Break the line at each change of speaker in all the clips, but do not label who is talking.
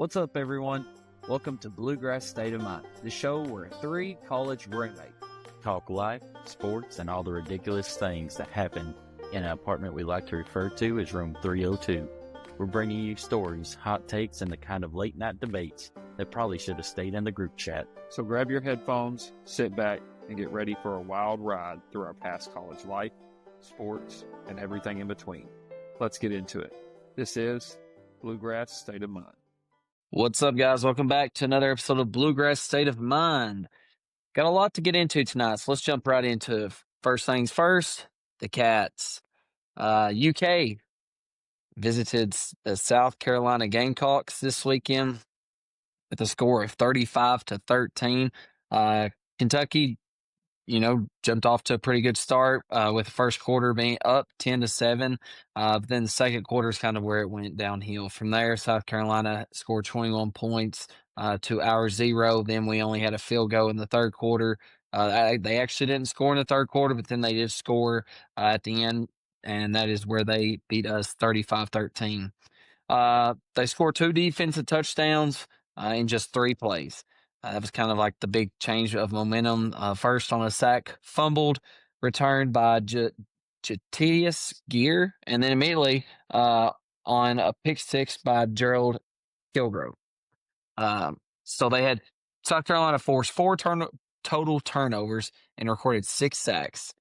What's up, everyone? Welcome to Bluegrass State of Mind, the show where three college roommates talk life, sports, and all the ridiculous things that happen in an apartment we like to refer to as Room 302. We're bringing you stories, hot takes, and the kind of late-night debates that probably should have stayed in the group chat.
So grab your headphones, sit back, and get ready for a wild ride through our past college life, sports, and everything in between. Let's get into it. This is Bluegrass State of Mind.
What's up, guys? Welcome back to another episode of Bluegrass State of Mind. Got a lot to get into tonight, so let's jump right into it. First things first, the Cats. UK visited the South Carolina Gamecocks this weekend with a score of 35-13. Kentucky, jumped off to a pretty good start with the first quarter being up 10-7. But then the second quarter is kind of where it went downhill. From there, South Carolina scored 21 points to our 0. Then we only had a field goal in the third quarter. They actually didn't score in the third quarter, but then they did score at the end, and that is where they beat us 35-13. They scored 2 defensive touchdowns in just 3 plays. That was kind of like the big change of momentum. First on a sack fumbled, returned by Jatius Gear, and then immediately on a pick six by Gerald Kilgrove. So they had South Carolina forced 4 total turnovers and recorded 6 sacks.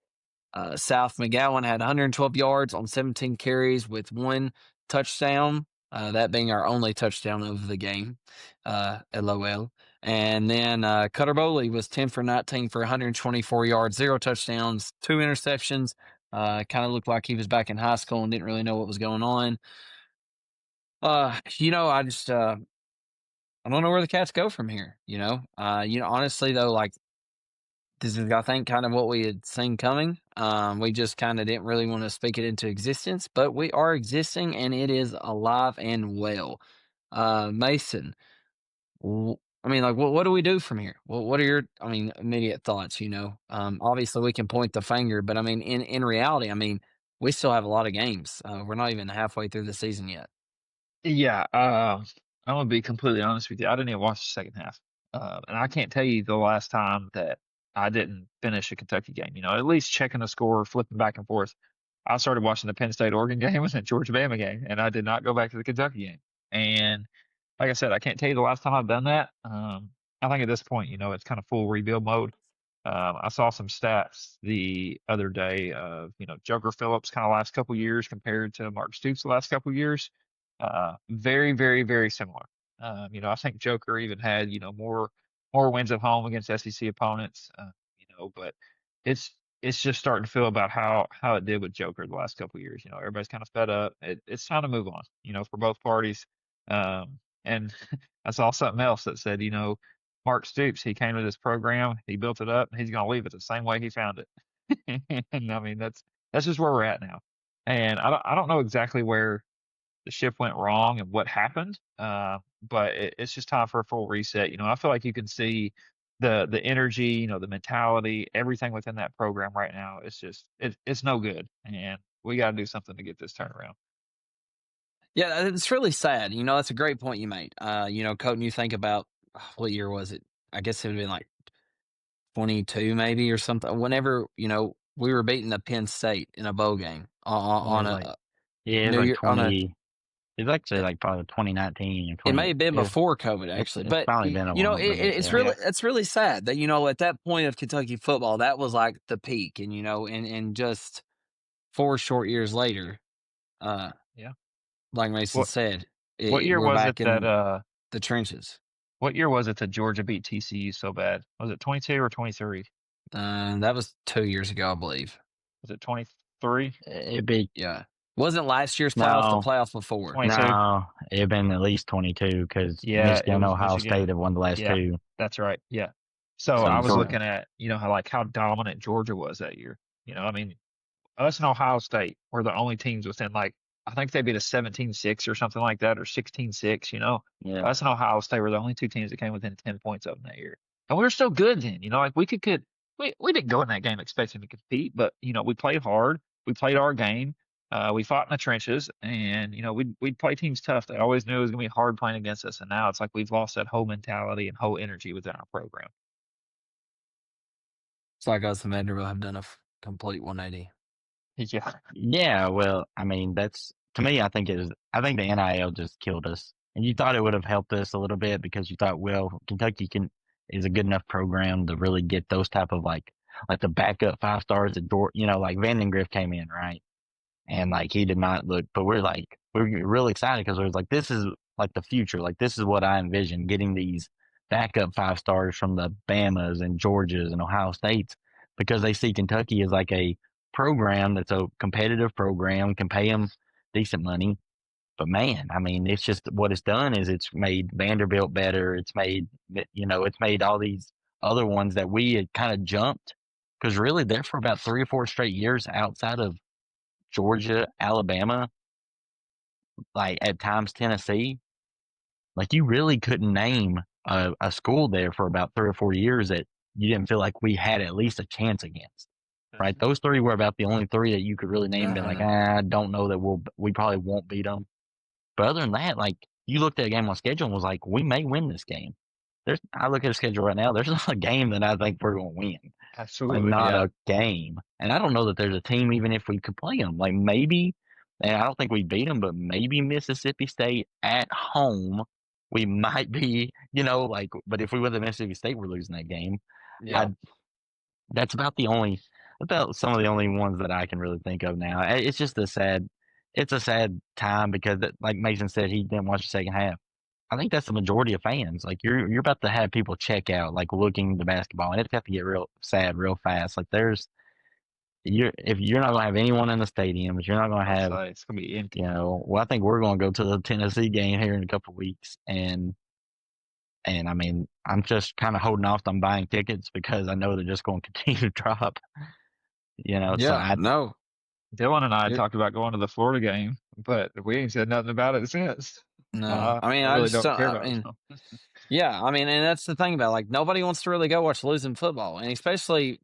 South McGowan had 112 yards on 17 carries with 1 touchdown. That being our only touchdown of the game, LOL. And then Cutter Bowley was 10 for 19 for 124 yards, 0 touchdowns, 2 interceptions. Kind of looked like he was back in high school and didn't really know what was going on. I don't know where the Cats go from here. Honestly though, like, this is, I think, kind of what we had seen coming. We just kind of didn't really want to speak it into existence, but we are existing and it is alive and well. Mason, what do we do from here? What are your, immediate thoughts? Obviously we can point the finger, but in reality, we still have a lot of games. We're not even halfway through the season yet.
Yeah, I'm gonna be completely honest with you. I didn't even watch the second half, and I can't tell you the last time that I didn't finish a Kentucky game. At least checking the score, flipping back and forth. I started watching the Penn State Oregon game and the Georgia Bama game, and I did not go back to the Kentucky game. And like I said, I can't tell you the last time I've done that. I think at this point, it's kind of full rebuild mode. I saw some stats the other day of, Joker Phillips kind of last couple years compared to Mark Stoops the last couple years. Very, very, very similar. I think Joker even had, more wins at home against SEC opponents, but it's just starting to feel about how it did with Joker the last couple of years. Everybody's kind of fed up. It's time to move on, for both parties. And I saw something else that said, Mark Stoops, he came to this program, he built it up, and he's going to leave it the same way he found it. And that's just where we're at now. And I don't know exactly where the ship went wrong and what happened, but it's just time for a full reset. I feel like you can see the energy, the mentality, everything within that program right now. It's just it's no good, and we got to do something to get this turned around.
Yeah, it's really sad. That's a great point you made. Colton, you think about what year was it? I guess it would have been like 22 maybe or something. Whenever, we were beating the Penn State in a bowl game on a
New Year, 20. It's actually like probably 2019 or 20.
It may have been before COVID, actually, but
probably been
it's really sad that at that point of Kentucky football, that was like the peak, and just 4 short years later, like Mason said,
what year was it that
the trenches?
What year was it that Georgia beat TCU so bad? Was it 22 or 23?
That was 2 years ago, I believe.
Was it 23?
It'd be
Wasn't last year's playoff the playoff before?
22?
No, it'd been at least 22 because Michigan and Ohio State have won the last 2.
That's right. Yeah. So I was looking at how dominant Georgia was that year. Us and Ohio State were the only teams within I think they beat a 17-6 or something like that, or 16-6. Us and Ohio State were the only 2 teams that came within 10 points of them that year, and we were still good then. We could we didn't go in that game expecting to compete, but we played hard. We played our game. We fought in the trenches, and we'd play teams tough. They always knew it was gonna be hard playing against us, and now it's like we've lost that whole mentality and whole energy within our program.
It's like us and Vanderbilt have done a complete 180.
Yeah.
Yeah, well, I mean, that's to me. I think I think the NIL just killed us, and you thought it would have helped us a little bit because you thought, well, Kentucky is a good enough program to really get those type of like the backup 5 stars at like Vandengrift came in, right? And like he did not look, but we're really excited because we're like, this is like the future. Like this is what I envision, getting these backup 5 stars from the Bamas and Georgias and Ohio States, because they see Kentucky as like a program that's a competitive program, can pay them decent money. But man, I mean, it's just what it's done is it's made Vanderbilt better. It's made all these other ones that we had kind of jumped, because really they're for about 3 or 4 straight years outside of Georgia, Alabama, like at times Tennessee. Like you really couldn't name a school there for about 3 or 4 years that you didn't feel like we had at least a chance against. Right? Those three were about the only three that you could really name and be like, I don't know that we probably won't beat them. But other than that, like you looked at a game on schedule and was like, we may win this game. I look at the schedule right now. There's not a game that I think we're going to win.
Absolutely,
like not a game. And I don't know that there's a team, even if we could play them. Like maybe, and I don't think we beat them, but maybe Mississippi State at home, we might be, but if we win to Mississippi State, we're losing that game.
Yeah.
That's about some of the only ones that I can really think of now. It's just it's a sad time because, like Mason said, he didn't watch the second half. I think that's the majority of fans. Like you're about to have people check out, like looking to basketball, and it's got to get real sad real fast. Like if you're not gonna have anyone in the stadiums, you're not gonna have.
It's gonna be empty.
Well, I think we're gonna go to the Tennessee game here in a couple of weeks, and I mean, I'm just kind of holding off on buying tickets because I know they're just going to continue to drop.
Yeah,
so
no.
Dylan and I talked about going to the Florida game, but we ain't said nothing about it since.
No, I mean,
I really don't care about it.
Yeah, I mean, and that's the thing about, like, nobody wants to really go watch losing football, and especially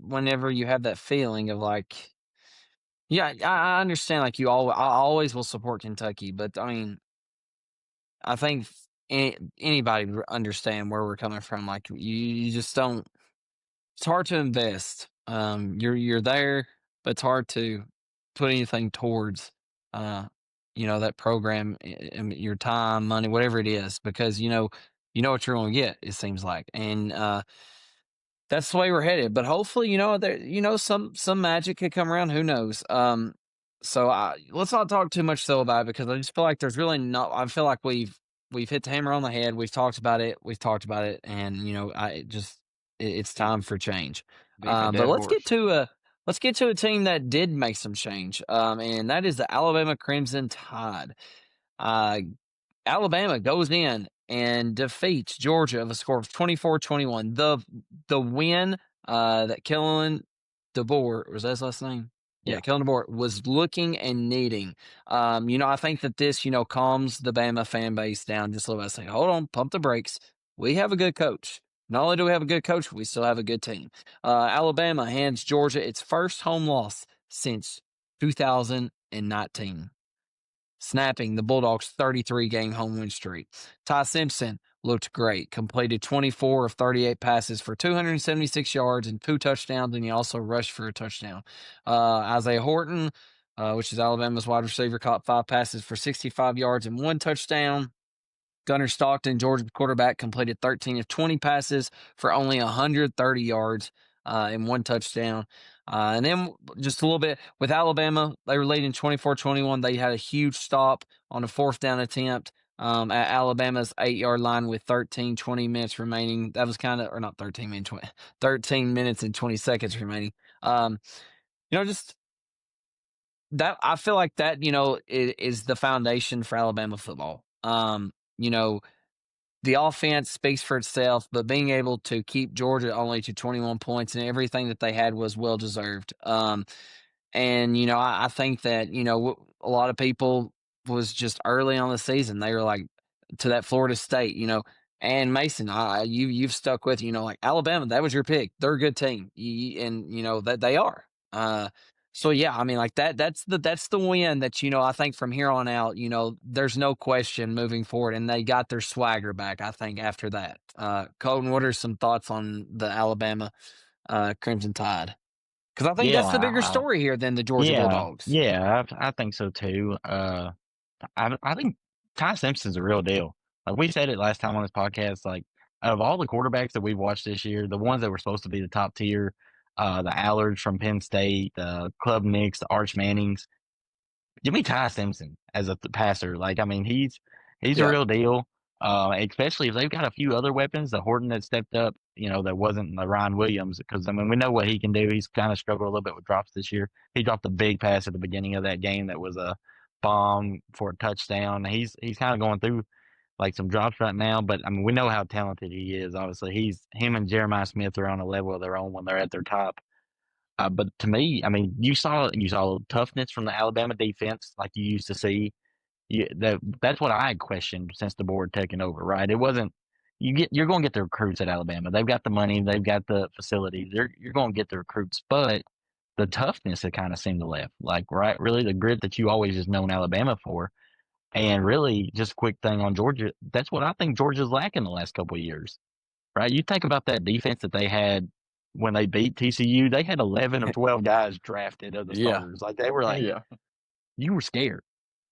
whenever you have that feeling of like, yeah, I understand. Like I always will support Kentucky, but I mean, I think anybody would understand where we're coming from. Like you just don't. It's hard to invest. You're there, but it's hard to put anything towards, that program, and your time, money, whatever it is, because you know what you're going to get. It seems like, and that's the way we're headed. But hopefully, some magic could come around. Who knows? So let's not talk too much though about it, because I just feel like there's really not. I feel like we've hit the hammer on the head. We've talked about it. And it's time for change. But let's get to a team that did make some change. And that is the Alabama Crimson Tide. Alabama goes in and defeats Georgia of a score of 24-21. The win that Kellen DeBoer, was that his last name? Yeah, Kellen DeBoer was looking and needing. I think that this, calms the Bama fan base down just a little bit. Say, hold on, pump the brakes. We have a good coach. Not only do we have a good coach, we still have a good team. Alabama hands Georgia its first home loss since 2019, snapping the Bulldogs' 33-game home win streak. Ty Simpson looked great, completed 24 of 38 passes for 276 yards and 2 touchdowns, and he also rushed for a touchdown. Isaiah Horton, which is Alabama's wide receiver, caught 5 passes for 65 yards and 1 touchdown. Gunnar Stockton, Georgia's quarterback, completed 13 of 20 passes for only 130 yards and 1 touchdown. And then just a little bit with Alabama, they were leading 24-21. They had a huge stop on a 4th down attempt at Alabama's 8-yard line with 20 minutes remaining. That was or not 13 minutes, 13 minutes and 20 seconds remaining. Just that, I feel like that, is the foundation for Alabama football. The offense speaks for itself, but being able to keep Georgia only to 21 points and everything that they had was well deserved. I think that, a lot of people was just early on the season. They were like to that Florida State, and Mason, you've stuck with, like Alabama, that was your pick. They're a good team. And that they are. So yeah, I mean, like that's the win that, I think from here on out, there's no question moving forward, and they got their swagger back, I think, after that. Colton, what are some thoughts on the Alabama Crimson Tide? Because I think that's the bigger
Yeah,
story here than the Georgia
yeah,
Bulldogs.
yeah. I think so too. I think Ty Simpson's a real deal. Like we said it last time on this podcast. Like out of all the quarterbacks that we've watched this year, the ones that were supposed to be the top tier, the Allards from Penn State, the Club Nicks, the Arch Mannings. Give me Ty Simpson as a passer. Like, I mean, he's a
Yeah.
real deal. Especially if they've got a few other weapons. The Horton that stepped up, that wasn't the Ryan Williams, because I mean we know what he can do. He's kind of struggled a little bit with drops this year. He dropped a big pass at the beginning of that game that was a bomb for a touchdown. He's kind of going through like some drops right now, but I mean we know how talented he is. Obviously, him and Jeremiah Smith are on a level of their own when they're at their top. But to me, I mean, you saw toughness from the Alabama defense like you used to see. That's what I had questioned since the board taking over. Right? It wasn't you're going to get the recruits at Alabama. They've got the money, they've got the facilities. You're going to get the recruits, but the toughness had kind of seemed to left. Like right, really the grit that you always just known Alabama for. And really, just a quick thing on Georgia. That's what I think Georgia's lacking the last couple of years. Right? You think about that defense that they had when they beat TCU. They had 11 of 12 guys drafted of the
Yeah.
starters. Like they were like, you were scared,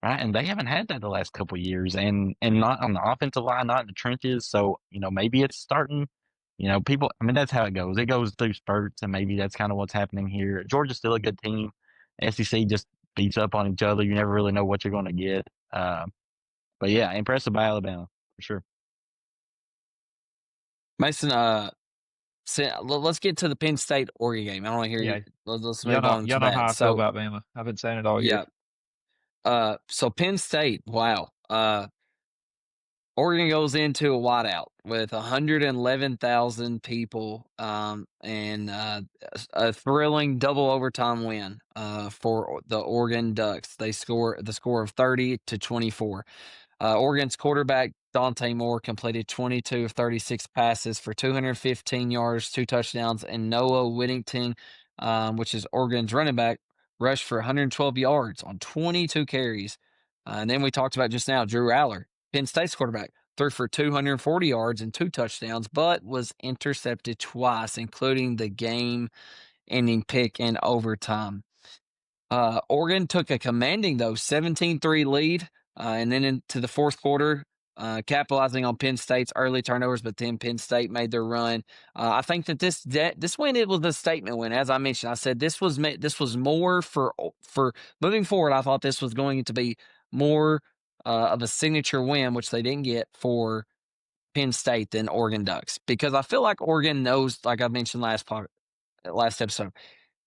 right? And they haven't had that the last couple of years, and not on the offensive line, not in the trenches. So maybe it's starting. People. I mean, that's how it goes. It goes through spurts, and maybe that's kind of what's happening here. Georgia's still a good team. SEC just beats up on each other. You never really know what you're going to get. But yeah, impressive by Alabama for sure.
Mason, let's get to the Penn State Oregon game. I don't want to hear you. Let's move on to
Y'all know
that.
how I feel
So
about Bama. I've been saying it all
yeah.
year.
So Penn State, wow. Oregon goes into a whiteout with 111,000 people, and a thrilling double overtime win for the Oregon Ducks. They score the score of 30-24. Oregon's quarterback, Dante Moore, completed 22 of 36 passes for 215 yards, 2 touchdowns, and Noah Whittington, which is Oregon's running back, rushed for 112 yards on 22 carries. And then we talked about just now, Drew Aller, Penn State's quarterback, threw for 240 yards and 2 touchdowns, but was intercepted twice, including the game-ending pick in overtime. Oregon took a commanding, 17-3 lead, and then into the fourth quarter, capitalizing on Penn State's early turnovers, but then Penn State made their run. I think that this win, it was a statement win. As I mentioned, I said this was more for moving forward. I thought this was going to be more of a signature win, which they didn't get for Penn State than Oregon Ducks, because I feel like Oregon knows, like I mentioned last episode.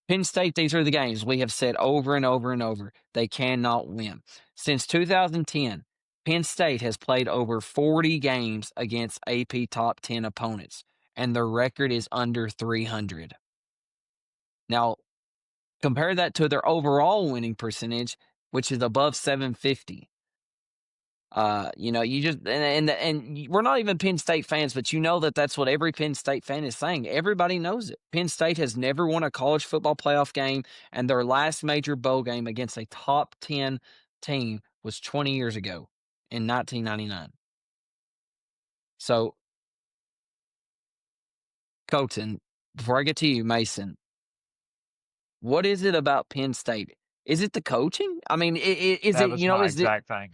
Penn State, these are the games we have said over and over and over they cannot win. Since 2010, Penn State has played over 40 games against AP top 10 opponents, and their record is under 300. Now, compare that to their overall winning percentage, which is above 750. You just and we're not even Penn State fans, but you know that that's what every Penn State fan is saying. Everybody knows it. Penn State has never won a college football playoff game, and their last major bowl game against a top 10 team was 20 years ago in 1999. So, Colton, before I get to you, Mason, what is it about Penn State? Is it the coaching? I mean, is
That
it,
was my
is it?
exact thing.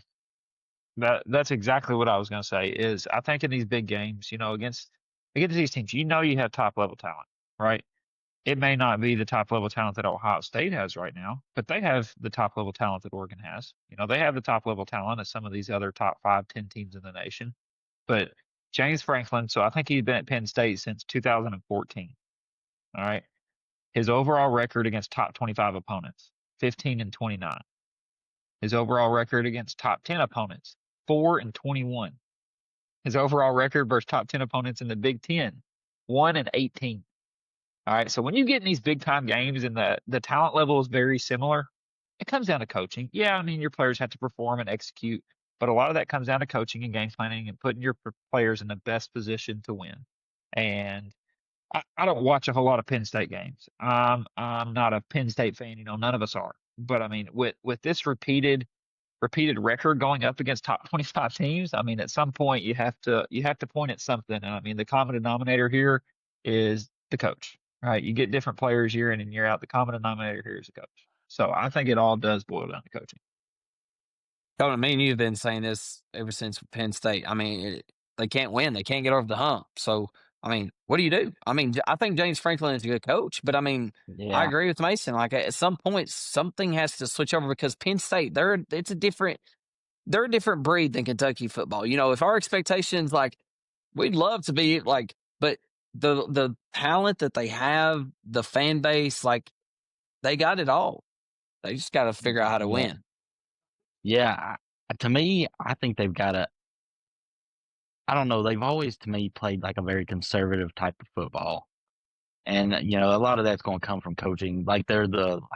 That's exactly what I was going to say. Is I think in these big games, against these teams, you have top level talent, right? It may not be the top level talent that Ohio State has right now, but they have the top level talent that Oregon has. They have the top level talent of some of these other top 5, 10 teams in the nation. But James Franklin, so I think he's been at Penn State since 2014. All right. His overall record against top 25 opponents, 15-29. His overall record against top 10 opponents, 4-21. His overall record versus top 10 opponents in the Big Ten, 1-18. All right. So when you get in these big time games and the talent level is very similar, it comes down to coaching. Yeah, I mean, your players have to perform and execute, but a lot of that comes down to coaching and game planning and putting your players in the best position to win. And I don't watch a whole lot of Penn State games. I'm not a Penn State fan. None of us are. But I mean, with this repeated record going up against top 25 teams, I mean, at some point you have to point at something. And I mean, the common denominator here is the coach, right? You get different players year in and year out. The common denominator here is the coach. So I think it all does boil down to coaching.
Tony, me and you have been saying this ever since Penn State. I mean, they can't win. They can't get over the hump. So, I mean, what do you do? I mean, I think James Franklin is a good coach, but I mean, I
Yeah.
agree with Mason. Like at some point, something has to switch over because Penn State, they're a different breed than Kentucky football. If our expectations, like, we'd love to be like, but the talent that they have, the fan base, like, they got it all. They just got to figure out how to
Yeah.
win.
Yeah. To me, I think they've got I don't know. They've always, to me, played like a very conservative type of football. And, a lot of that's going to come from coaching. Like they're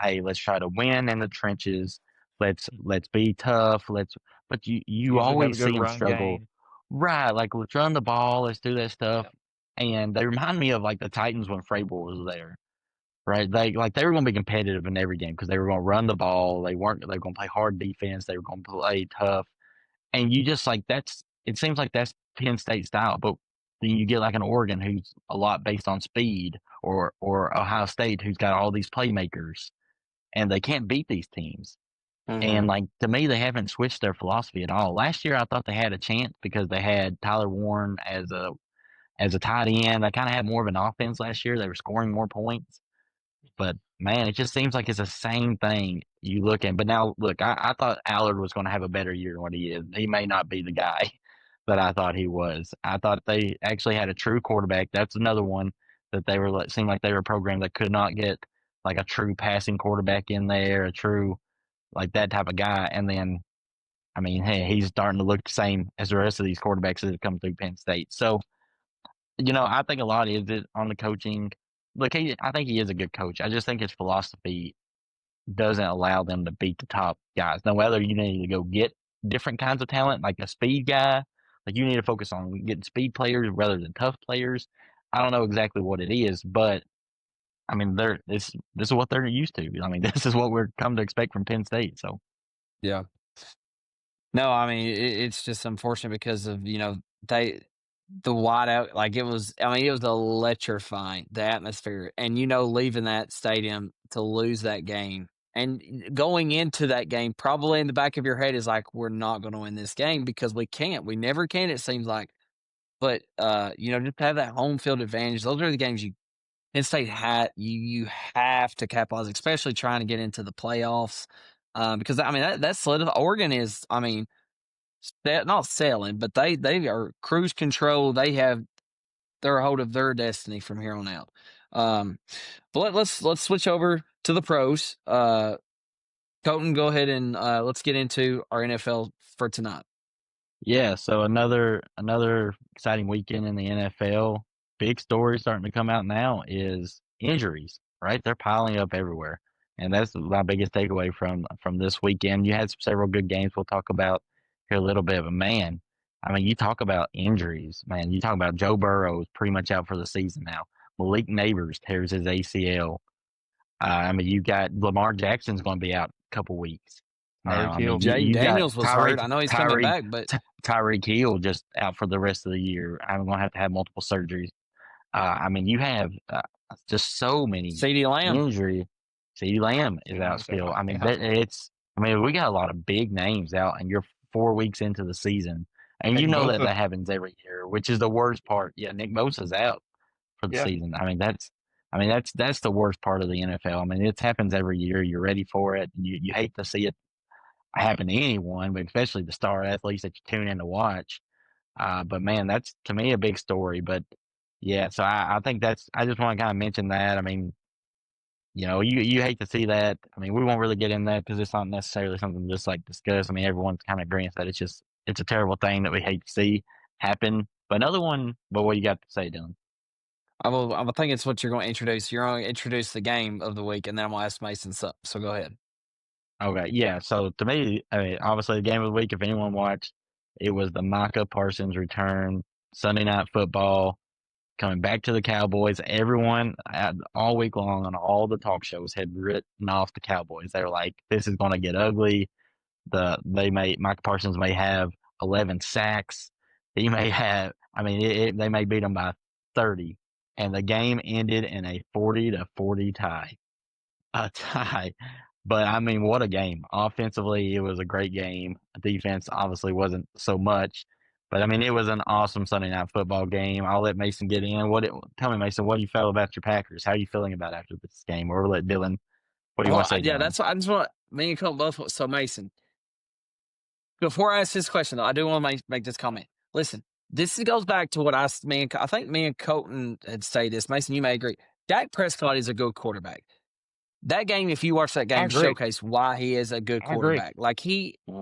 hey, let's try to win in the trenches. Let's be tough. But you
Usually have a
always
good
see them
run
struggle.
game.
Right. Like, let's run the ball. Let's do that stuff.
Yep.
And they remind me of like the Titans when Frabel was there. Right. They were going to be competitive in every game because they were going to run the ball. They were going to play hard defense. They were going to play tough. And you just like it seems like that's Penn State style, but then you get like an Oregon who's a lot based on speed, or Ohio State who's got all these playmakers, and they can't beat these teams. And like to me, they haven't switched their philosophy at all. Last year, I thought they had a chance because they had Tyler Warren as a tight end. They kind of had more of an offense last year. They were scoring more points. But man, it just seems like it's the same thing you look at. But now, look, I thought Allard was going to have a better year than what he is. He may not be the guy that I thought he was. I thought they actually had a true quarterback. That's another one that seemed like they were a program that could not get like a true passing quarterback in there, a true like that type of guy. And then, I mean, hey, he's starting to look the same as the rest of these quarterbacks that have come through Penn State. So I think a lot is it on the coaching. Look, I think he is a good coach. I just think his philosophy doesn't allow them to beat the top guys. Now, whether you need to go get different kinds of talent, like a speed guy, like you need to focus on getting speed players rather than tough players. I don't know exactly what it is, but I mean, this is what they're used to. I mean, this is what we're come to expect from Penn State. So,
Yeah. No, I mean, it's just unfortunate because of, the whiteout, like it was electrifying, the atmosphere. And, leaving that stadium to lose that game and going into that game, probably in the back of your head is like, we're not going to win this game because we can't. We never can, it seems like. But, just to have that home field advantage, those are the games Penn State you have to capitalize, especially trying to get into the playoffs. Because, I mean, that's Oregon is, I mean, not selling, but they are cruise control. They're a hold of their destiny from here on out. But let's switch over to the pros. Colton, go ahead and let's get into our NFL for tonight.
yeah. So another exciting weekend in the NFL. Big story starting to come out now is injuries. Right, they're piling up everywhere, and that's my biggest takeaway from this weekend. You had several good games we'll talk about here a little bit, but man, I mean, you talk about injuries, man. You talk about Joe Burrow is pretty much out for the season now. Malik Neighbors tears his ACL. I mean, you got Lamar Jackson's going to be out a couple weeks. Now, I mean,
Jaden
you got
Daniels was hurt. I know he's coming back, but
Tyreek Hill just out for the rest of the year. I'm going to have multiple surgeries. I mean, you have just so many
CeeDee Lamb.
injury. CeeDee Lamb is out still. I mean, we got a lot of big names out, and you're 4 weeks into the season, and
Nick
you know
Bosa.
that happens every year, which is the worst part. Yeah, Nick Bosa's out for the season. I mean, that's the worst part of the NFL. I mean, it happens every year. You're ready for it. You hate to see it happen to anyone, but especially the star athletes that you tune in to watch. But man, that's to me a big story. But yeah, so I think I just want to kind of mention that. I mean, you hate to see that. I mean, we won't really get in that because it's not necessarily something to just like discuss. I mean, everyone's kind of agreeing that it's a terrible thing that we hate to see happen. But another one, but what you got to say, Dylan?
I think it's what you're going to introduce. You're going to introduce the game of the week, and then I'm going to ask Mason something. So go ahead.
Okay, yeah. So to me, I mean, obviously the game of the week, if anyone watched, it was the Micah Parsons return, Sunday Night Football. coming back to the Cowboys. Everyone all week long on all the talk shows had written off the Cowboys. They were like, this is going to get ugly. Micah Parsons may have 11 sacks. He may have, they may beat them by 30. And the game ended in a 40-40 tie. A tie. But, what a game. Offensively, it was a great game. Defense obviously wasn't so much. But, it was an awesome Sunday night football game. I'll let Mason get in. Tell me, Mason, what do you feel about your Packers? How are you feeling about after this game? Or we'll let Dylan, what do you want to say?
Yeah,
Dylan?
that's what I just want me and Colton both. So, Mason, before I ask this question, though, I do want to make this comment. Listen, this goes back to what I think me and Colton had stated this. Mason, you may agree. Dak Prescott is a good quarterback. That game, if you watch that game, showcase why he is a good quarterback.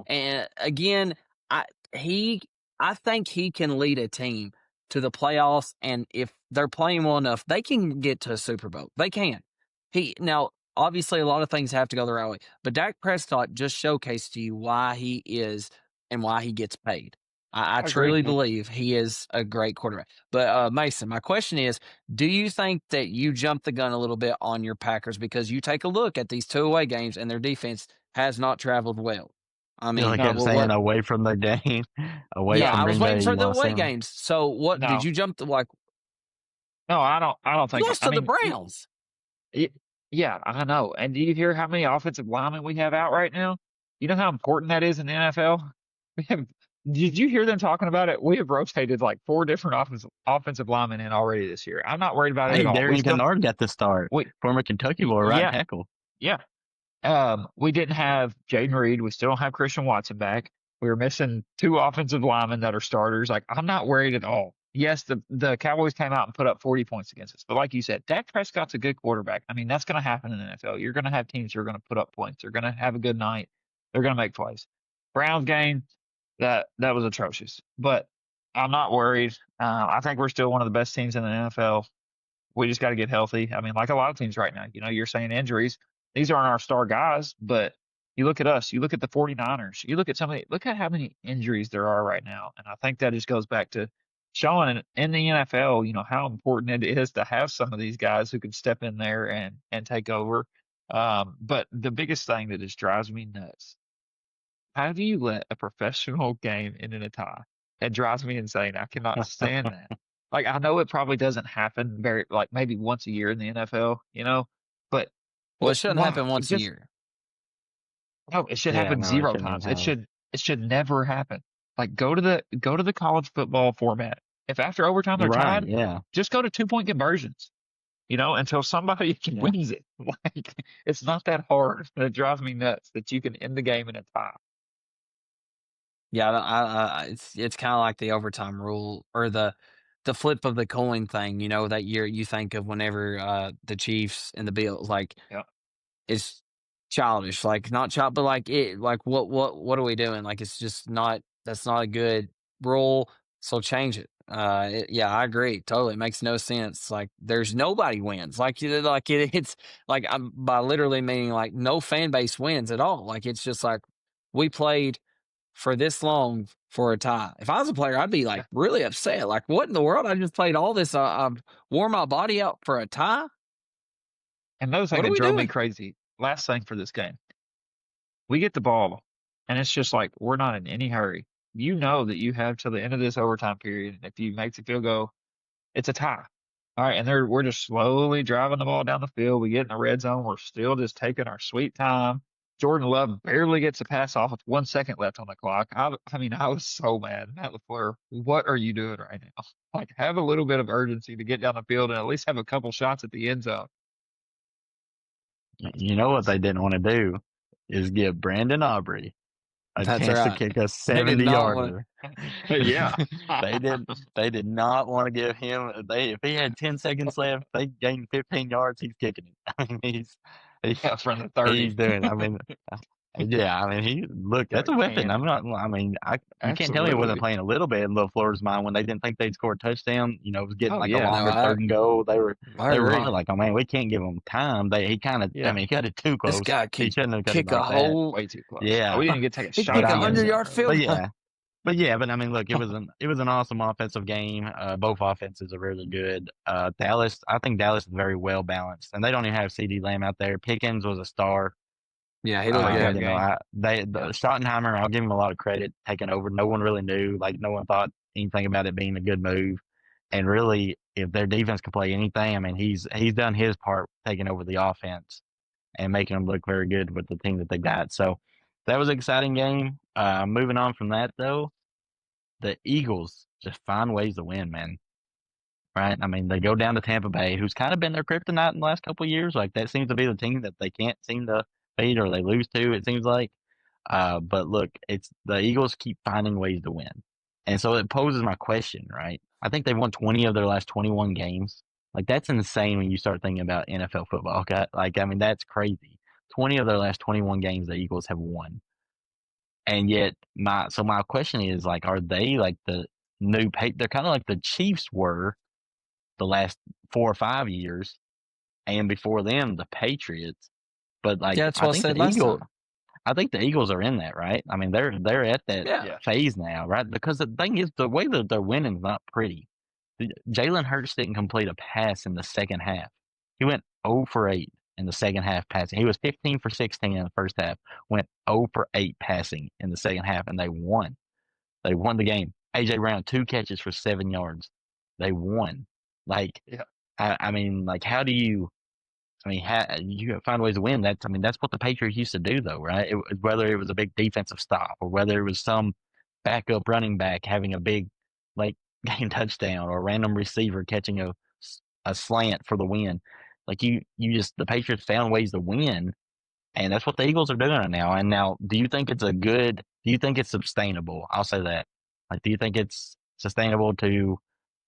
And again, I think he can lead a team to the playoffs, and if they're playing well enough, they can get to a Super Bowl. They can. Now, obviously, a lot of things have to go the right way, but Dak Prescott just showcased to you why he is and why he gets paid. I truly believe he is a great quarterback. But, Mason, my question is, do you think that you jumped the gun a little bit on your Packers because you take a look at these 2 away games and their defense has not traveled well?
Saying away from the game, away from
I was waiting for the away
Sam.
games. So what did you jump to?
No, I don't think.
You lost to the Browns.
Yeah, I know. And do you hear how many offensive linemen we have out right now? You know how important that is in the NFL. Did you hear them talking about it? We have rotated like 4 different offensive linemen in already this year. I'm not worried about it at all.
Darian Kennard got the start. Former Kentucky boy, right tackle.
Yeah. We didn't have Jaden Reed. We still don't have Christian Watson back. We were missing 2 offensive linemen that are starters. Like, I'm not worried at all. Yes, the Cowboys came out and put up 40 points against us. But like you said, Dak Prescott's a good quarterback. That's going to happen in the NFL. You're going to have teams who are going to put up points. They're going to have a good night. They're going to make plays. Browns game, that was atrocious. But I'm not worried. I think we're still one of the best teams in the NFL. We just got to get healthy. Like a lot of teams right now. You're saying injuries. These aren't our star guys, but you look at us. You look at the 49ers. You look at how many injuries there are right now. And I think that just goes back to showing in the NFL, how important it is to have some of these guys who can step in there and take over. But the biggest thing that just drives me nuts, how do you let a professional game end in a tie? It drives me insane. I cannot stand that. I know it probably doesn't happen maybe once a year in the NFL, but
it shouldn't happen once a year.
No, it should happen 0 times. It should never happen. Go to the college football format. If after overtime they're tied, just go to 2-point conversions. Until somebody wins it. It's not that hard. It drives me nuts that you can end the game in a tie.
Yeah, it's kind of like the overtime rule or the flip of the coin thing. That you think of whenever the Chiefs and the Bills it's childish. Not child, but what are we doing? It's just not. That's not a good rule. So change it. I agree. Totally, it makes no sense. There's nobody wins. It's I'm by literally meaning no fan base wins at all. It's just we played for this long for a tie. If I was a player, I'd be really upset. What in the world? I just played all this. I've worn my body out for a tie.
Another thing that drove me crazy. Last thing for this game, we get the ball, and it's just we're not in any hurry. You know that you have till the end of this overtime period. And if you make the field goal, it's a tie. All right, and we're just slowly driving the ball down the field. We get in the red zone. We're still just taking our sweet time. Jordan Love barely gets a pass off with 1 second left on the clock. I was so mad. Matt LaFleur, what are you doing right now? Have a little bit of urgency to get down the field and at least have a couple shots at the end zone.
You know what they didn't want to do is give Brandon Aubrey a chance to kick a 70-yarder.
Yeah.
They did not want to give him. If he had 10 seconds left, they gained 15 yards. He's kicking it. He's
from the 30.
He's doing it. That's a weapon. You can't tell me it wasn't playing a little bit in LaFleur's mind when they didn't think they'd score a touchdown. It was getting a longer 3rd and goal. They were we can't give them time. He got it too close.
This guy
he shouldn't have
kick a hole
way too close.
Yeah,
we didn't get to take a shot.
Kick a 100-yard field.
But But I mean, look, it was an awesome offensive game. Both offenses are really good. Dallas, I think Dallas is very well balanced, and they don't even have CD Lamb out there. Pickens was a star.
Yeah, he looked good.
Schottenheimer, I'll give him a lot of credit taking over. No one really knew, like no one thought anything about it being a good move. And really, if their defense can play anything, I mean, he's done his part taking over the offense and making them look very good with the team that they got. So that was an exciting game. Moving on from that, though, the Eagles just find ways to win, man. Right? I mean, they go down to Tampa Bay, who's kind of been their kryptonite in the last couple of years. Like that seems to be the team that they can't seem to beat or they lose to. It seems like. But look, it's the Eagles keep finding ways to win, and so it poses my question, right? I think they've won 20 of their last 21 games. Like that's insane when you start thinking about NFL football. Okay? Like I mean, that's crazy. 20 of their last 21 games the Eagles have won. And yet, my question is like, are they like the new? They're kind of like the Chiefs were the last 4 or 5 years, and before them, the Patriots. But like,
Yeah, that's what I said last time.
I think the Eagles are in that, right? I mean, they're at that phase now, right? Because the thing is, the way that they're winning is not pretty. Jalen Hurts didn't complete a pass in the second half. He went 0 for 8 in the second half passing. He was 15 for 16 in the first half. Went 0 for 8 passing in the second half, and they won. They won the game. AJ Brown 2 catches for 7 yards. They won. Like, I mean, like, how do you? I mean, you find ways to win. That's what the Patriots used to do, though, right? Whether it was a big defensive stop or whether it was some backup running back having a big late game touchdown or a random receiver catching a slant for the win. Like the Patriots found ways to win, and that's what the Eagles are doing right now. And now, do you think it's sustainable? I'll say that. Like, do you think it's sustainable to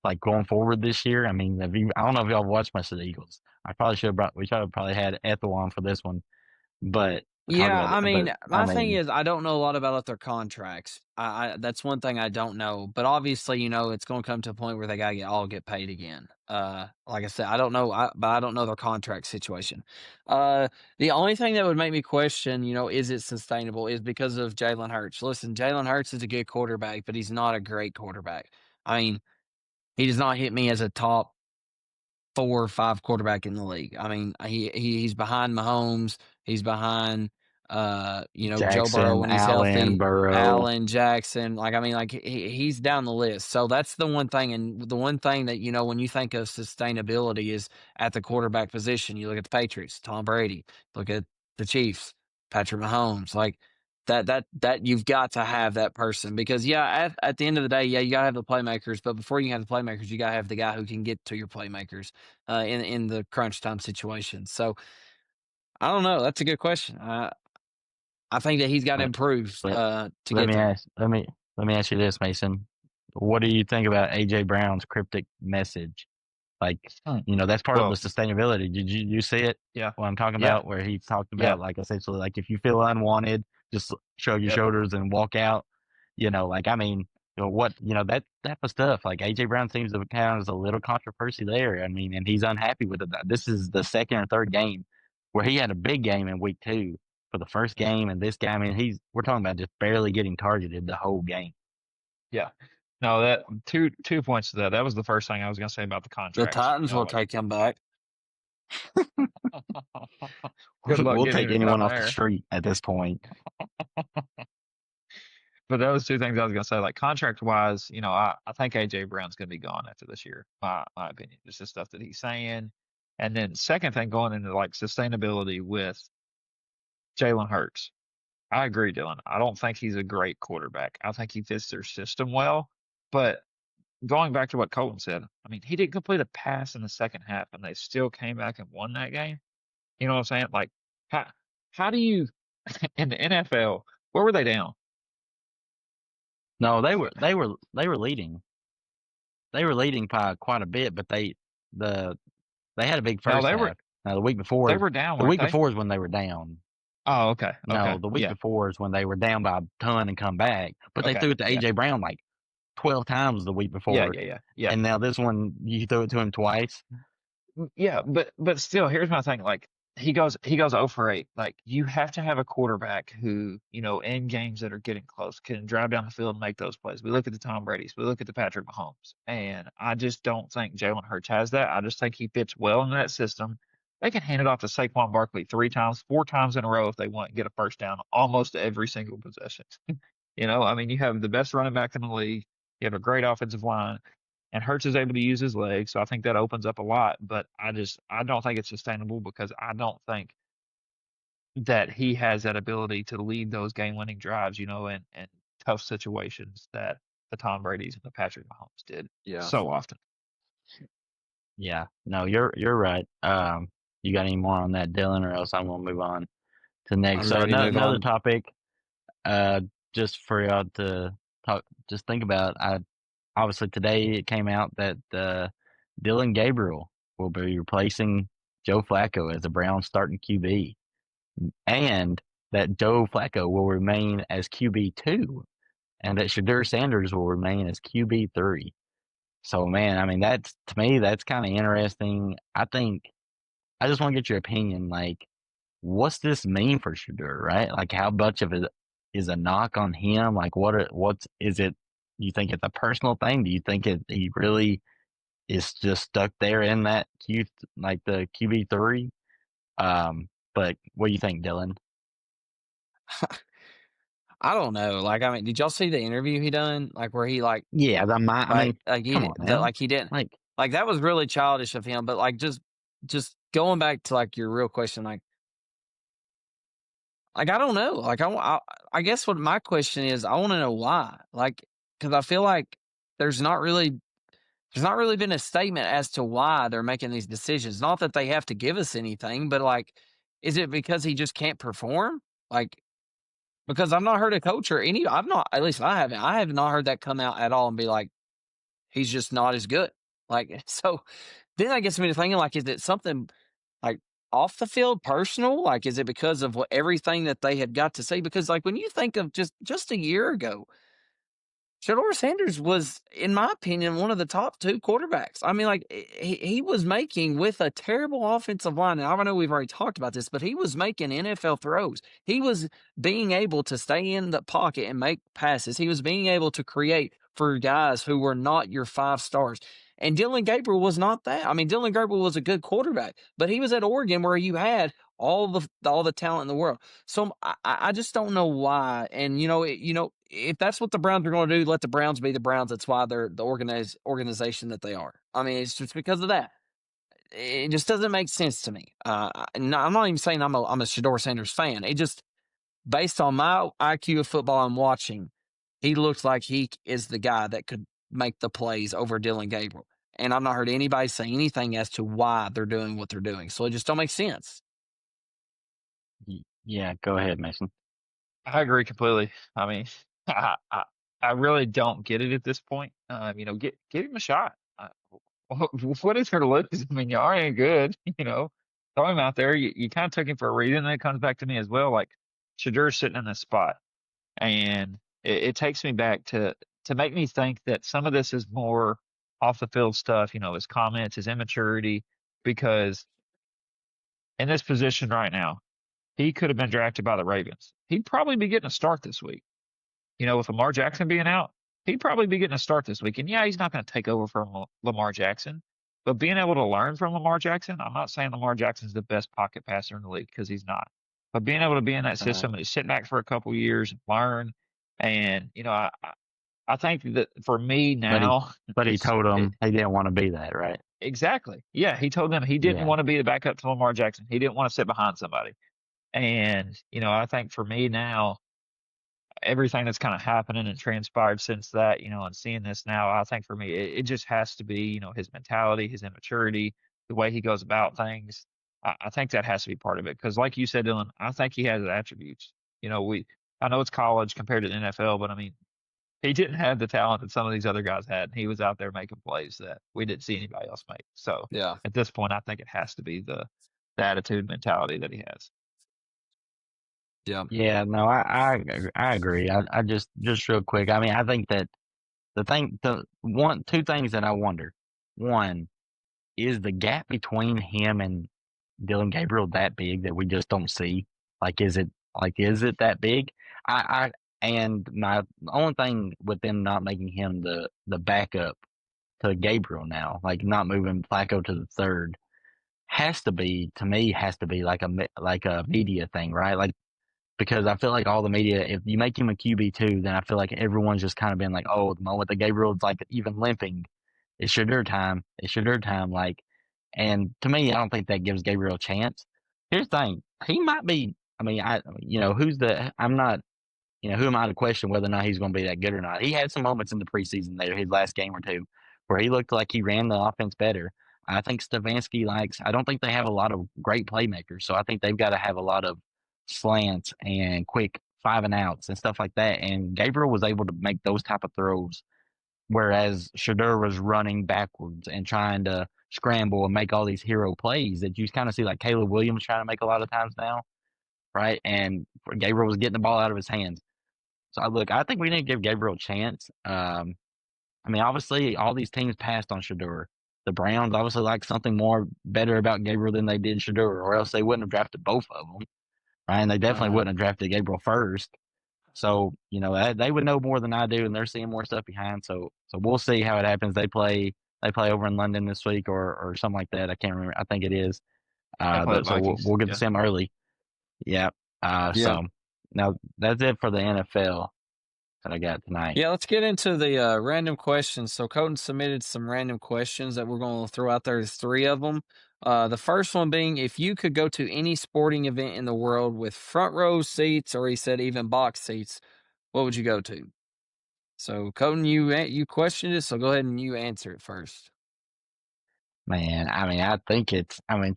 like going forward this year? I mean, I don't know if y'all watched much of the Eagles. We should have probably had Ethel on for this one, but
yeah, I mean, my thing is, I don't know a lot about their contracts. That's one thing I don't know, but obviously, it's going to come to a point where they got to get paid again. Like I said, I don't know, but I don't know their contract situation. The only thing that would make me question, is it sustainable, is because of Jalen Hurts. Listen, Jalen Hurts is a good quarterback, but he's not a great quarterback. I mean, he does not hit me as a top 4 or 5 quarterback in the league. I mean, he's behind Mahomes. He's behind,
Jackson,
Joe Burrow when he's healthy.
Burrow.
Allen, Jackson. Like, I mean, like he's down the list. So that's the one thing. And the one thing that, when you think of sustainability is at the quarterback position. You look at the Patriots, Tom Brady. Look at the Chiefs, Patrick Mahomes. Like, that you've got to have that person because at the end of the day, you gotta have the playmakers, but before you have the playmakers, you gotta have the guy who can get to your playmakers in the crunch time situation. So I don't know. That's a good question. I think that he's got to improve to get there.
Let me ask you this, Mason. What do you think about AJ Brown's cryptic message? Like, that's part of the sustainability. Did you see it?
Yeah.
What I'm talking about, where he talked about like essentially like if you feel unwanted, just shrug your shoulders and walk out. Like I mean, that type of stuff. Like AJ Brown seems to count as a little controversy there. I mean, and he's unhappy with it. This is the second or third game where he had a big game in week 2 for the first game, and this guy. I mean, we're talking about just barely getting targeted the whole game.
Yeah. No, that two points to that. That was the first thing I was going to say about the contract.
The Titans will take him back.
We'll take anyone off the street at this point.
But those 2 things I was going to say, like contract wise, I think AJ Brown's going to be gone after this year. My opinion, just the stuff that he's saying. And then second thing, going into like sustainability with Jalen Hurts. I agree, Dylan. I don't think he's a great quarterback. I think he fits their system well. But going back to what Colton said, I mean, he didn't complete a pass in the second half, and they still came back and won that game. You know what I'm saying? Like, how do you in the NFL? Where were they down?
No, they were leading. They were leading by quite a bit, but they had a big first half. Now the week before
they were down.
The week before is when they were down.
Oh, okay.
No, the week before is when they were down by a ton and come back. But they threw it to AJ Brown like 12 times the week before.
Yeah.
And now this one, you threw it to him twice.
Yeah, but still, here's my thing. Like, he goes 0 for 8. Like you have to have a quarterback who, in games that are getting close can drive down the field and make those plays. We look at the Tom Brady's, we look at the Patrick Mahomes, and I just don't think Jalen Hurts has that. I just think he fits well in that system. They can hand it off to Saquon Barkley 3 times, 4 times in a row if they want, and get a first down almost every single possession. I mean, you have the best running back in the league. You have a great offensive line, and Hurts is able to use his legs, so I think that opens up a lot. But I don't think it's sustainable because I don't think that he has that ability to lead those game-winning drives, in tough situations that the Tom Brady's and the Patrick Mahomes did so often.
Yeah, no, you're right. You got any more on that, Dylan, or else I'm gonna move on to the next.
I'm
So
ready to move
another
on.
topic, just for y'all to talk, just think about. Obviously today it came out that Dylan Gabriel will be replacing Joe Flacco as the Browns starting QB, and that Joe Flacco will remain as QB2, and that Shadur Sanders will remain as QB3. So, man, I mean, to me, that's kind of interesting. I just want to get your opinion. Like, what's this mean for Shadur, right? Like, how much of it is a knock on him? Like, is it? You think it's a personal thing? Do you think he really is just stuck there in that the QB3? But what do you think, Dylan?
I don't know. Like, I mean, did y'all see the interview he done? Like, where he
Yeah, I mean, come on, man.
he didn't like that was really childish of him. But like, just going back to like your real question, like I don't know. Like, I guess what my question is, I want to know why. Like, because I feel like there's not really been a statement as to why they're making these decisions. Not that they have to give us anything, but like, is it because he just can't perform? Like, because I've not heard a coach or I've not, at least I have not heard that come out at all and be like, he's just not as good. Like, so then that gets me to thinking, like, is it something like off the field personal? Like, is it because of everything that they had got to say? Because like, when you think of just a year ago, Shedeur Sanders was, in my opinion, one of the top 2 quarterbacks. I mean, like, he was making, with a terrible offensive line, and I know we've already talked about this, but he was making NFL throws. He was being able to stay in the pocket and make passes. He was being able to create for guys who were not your 5 stars. And Dylan Gabriel was not that. I mean, Dylan Gabriel was a good quarterback, but he was at Oregon where you had all the talent in the world. So I just don't know why. And if that's what the Browns are going to do, let the Browns be the Browns. That's why they're the organization that they are. I mean, it's just because of that. It just doesn't make sense to me. I'm not even saying I'm a Shedeur Sanders fan. It just, based on my IQ of football I'm watching, he looks like he is the guy that could make the plays over Dylan Gabriel. And I've not heard anybody say anything as to why they're doing what they're doing. So it just don't make sense.
Yeah, go ahead, Mason.
I agree completely. I mean, I really don't get it at this point. Give him a shot. What is there to lose? I mean, you ain't good. Throw him out there. You kind of took him for a reason. And it comes back to me as well. Like Shadur's sitting in this spot, and it takes me back to make me think that some of this is more off the field stuff. His comments, his immaturity, because in this position right now, he could have been drafted by the Ravens. He'd probably be getting a start this week. With Lamar Jackson being out, he'd probably be getting a start this week. And yeah, he's not going to take over from Lamar Jackson, but being able to learn from Lamar Jackson, I'm not saying Lamar Jackson's the best pocket passer in the league because he's not. But being able to be in that system and sit back for a couple years and learn, and I think that for me now,
but he told him he didn't want to be that, right?
Exactly. Yeah, he told them he didn't want to be the backup to Lamar Jackson. He didn't want to sit behind somebody. And, I think for me now, everything that's kind of happening and transpired since that, and seeing this now, I think for me, it just has to be, his mentality, his immaturity, the way he goes about things. I think that has to be part of it. Because like you said, Dylan, I think he has attributes. I know it's college compared to the NFL, but I mean, he didn't have the talent that some of these other guys had. He was out there making plays that we didn't see anybody else make. So
yeah,
at this point, I think it has to be the attitude, mentality that he has.
Yeah.
Yeah, no, I agree. I just real quick. I mean, I think that two things that I wonder. One is the gap between him and Dylan Gabriel that big that we just don't see? Is it that big? And my only thing with them not making him the backup to Gabriel now, like not moving Flacco to the third, has to be like a media thing, right? Like because I feel like all the media, if you make him a QB2, then I feel like everyone's just kind of been like, oh, the moment that Gabriel's like even limping, it's your time. It's your time. And to me, I don't think that gives Gabriel a chance. Here's the thing. He might be, I mean, I'm not, who am I to question whether or not he's going to be that good or not? He had some moments in the preseason there, his last game or two, where he looked like he ran the offense better. I think Stefanski I don't think they have a lot of great playmakers, so I think they've got to have a lot of slants and quick 5-and-outs and stuff like that. And Gabriel was able to make those type of throws, whereas Shedeur was running backwards and trying to scramble and make all these hero plays that you kind of see like Caleb Williams trying to make a lot of times now, right? And Gabriel was getting the ball out of his hands. So I think we need to give Gabriel a chance. I mean, obviously, all these teams passed on Shedeur. The Browns obviously like something more better about Gabriel than they did Shedeur, or else they wouldn't have drafted both of them, right? And they definitely wouldn't have drafted Gabriel first. So they would know more than I do, and they're seeing more stuff behind. So we'll see how it happens. They play over in London this week or something like that. I can't remember. I think it is. So we'll get to see them early. Yeah. So now that's it for the NFL that I got tonight.
Yeah, let's get into the random questions. So Colton submitted some random questions that we're going to throw out there. There's 3 of them. The first one being, if you could go to any sporting event in the world with front row seats, or he said even box seats, what would you go to? So Colton, you questioned it, so go ahead and you answer it first.
Man, I mean, I think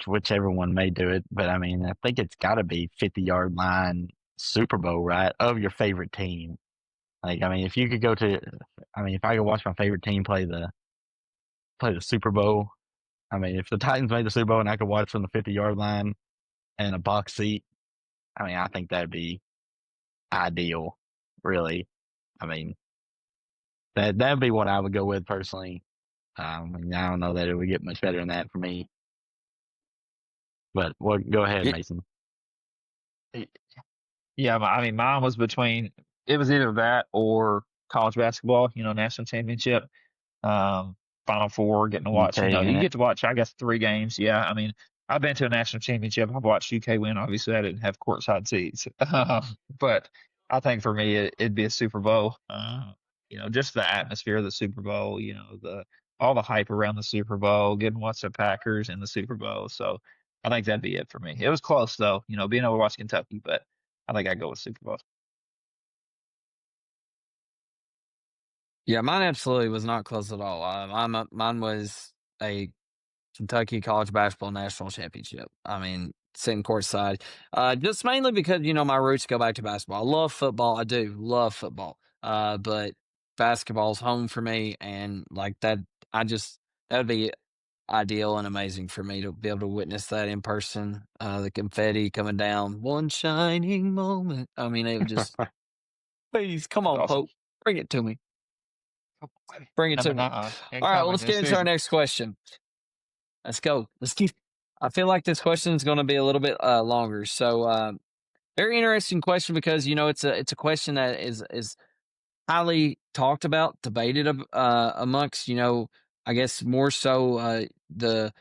whichever one may do it, but I mean, I think it's got to be 50-yard line Super Bowl, right? Of your favorite team. Like, I mean, if I could watch my favorite team play the Super Bowl, I mean, if the Titans made the Super Bowl and I could watch from the 50-yard line and a box seat, I mean, I think that'd be ideal, really. I mean, that'd be what I would go with personally. I don't know that it would get much better than that for me. But go ahead, Mason.
Yeah, I mean, mine was it was either that or college basketball, national championship, Final Four, getting to watch, you get to watch, I guess, 3 games. Yeah, I mean, I've been to a national championship. I've watched UK win. Obviously, I didn't have courtside seats. But I think for me, it'd be a Super Bowl. Just the atmosphere of the Super Bowl, all the hype around the Super Bowl, getting to watch the Packers in the Super Bowl. So I think that'd be it for me. It was close, though, being able to watch Kentucky, but I think I'd go with Super Bowl.
Yeah, mine absolutely was not close at all. Mine was a Kentucky college basketball national championship. I mean, sitting courtside, just mainly because my roots go back to basketball. I love football. I do love football. But basketball's home for me, and like that, that'd be ideal and amazing for me to be able to witness that in person. The confetti coming down, one shining moment. I mean, it would just, please come on,
awesome.
Pope, bring it to me. Bring it to me. All right, well, let's get into our next question. Let's go. I feel like this question is going to be a little bit longer. So, very interesting question because it's a question that is highly talked about, debated amongst I guess more so the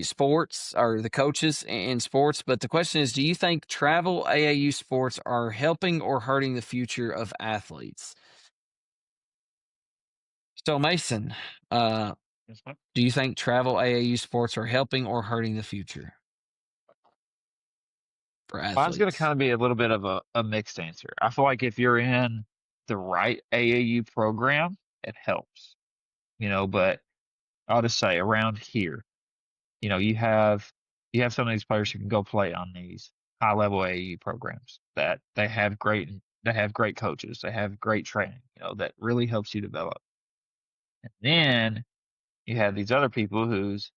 sports or the coaches in sports. But the question is, do you think travel AAU sports are helping or hurting the future of athletes? So, Mason, do you think travel AAU sports are helping or hurting the future for athletes?
Mine's going to kind of be a little bit of a mixed answer. I feel like if you're in the right AAU program, it helps, but I'll just say around here, you have some of these players who can go play on these high level AAU programs that they have great coaches, they have great training, that really helps you develop. And then you have these other people whose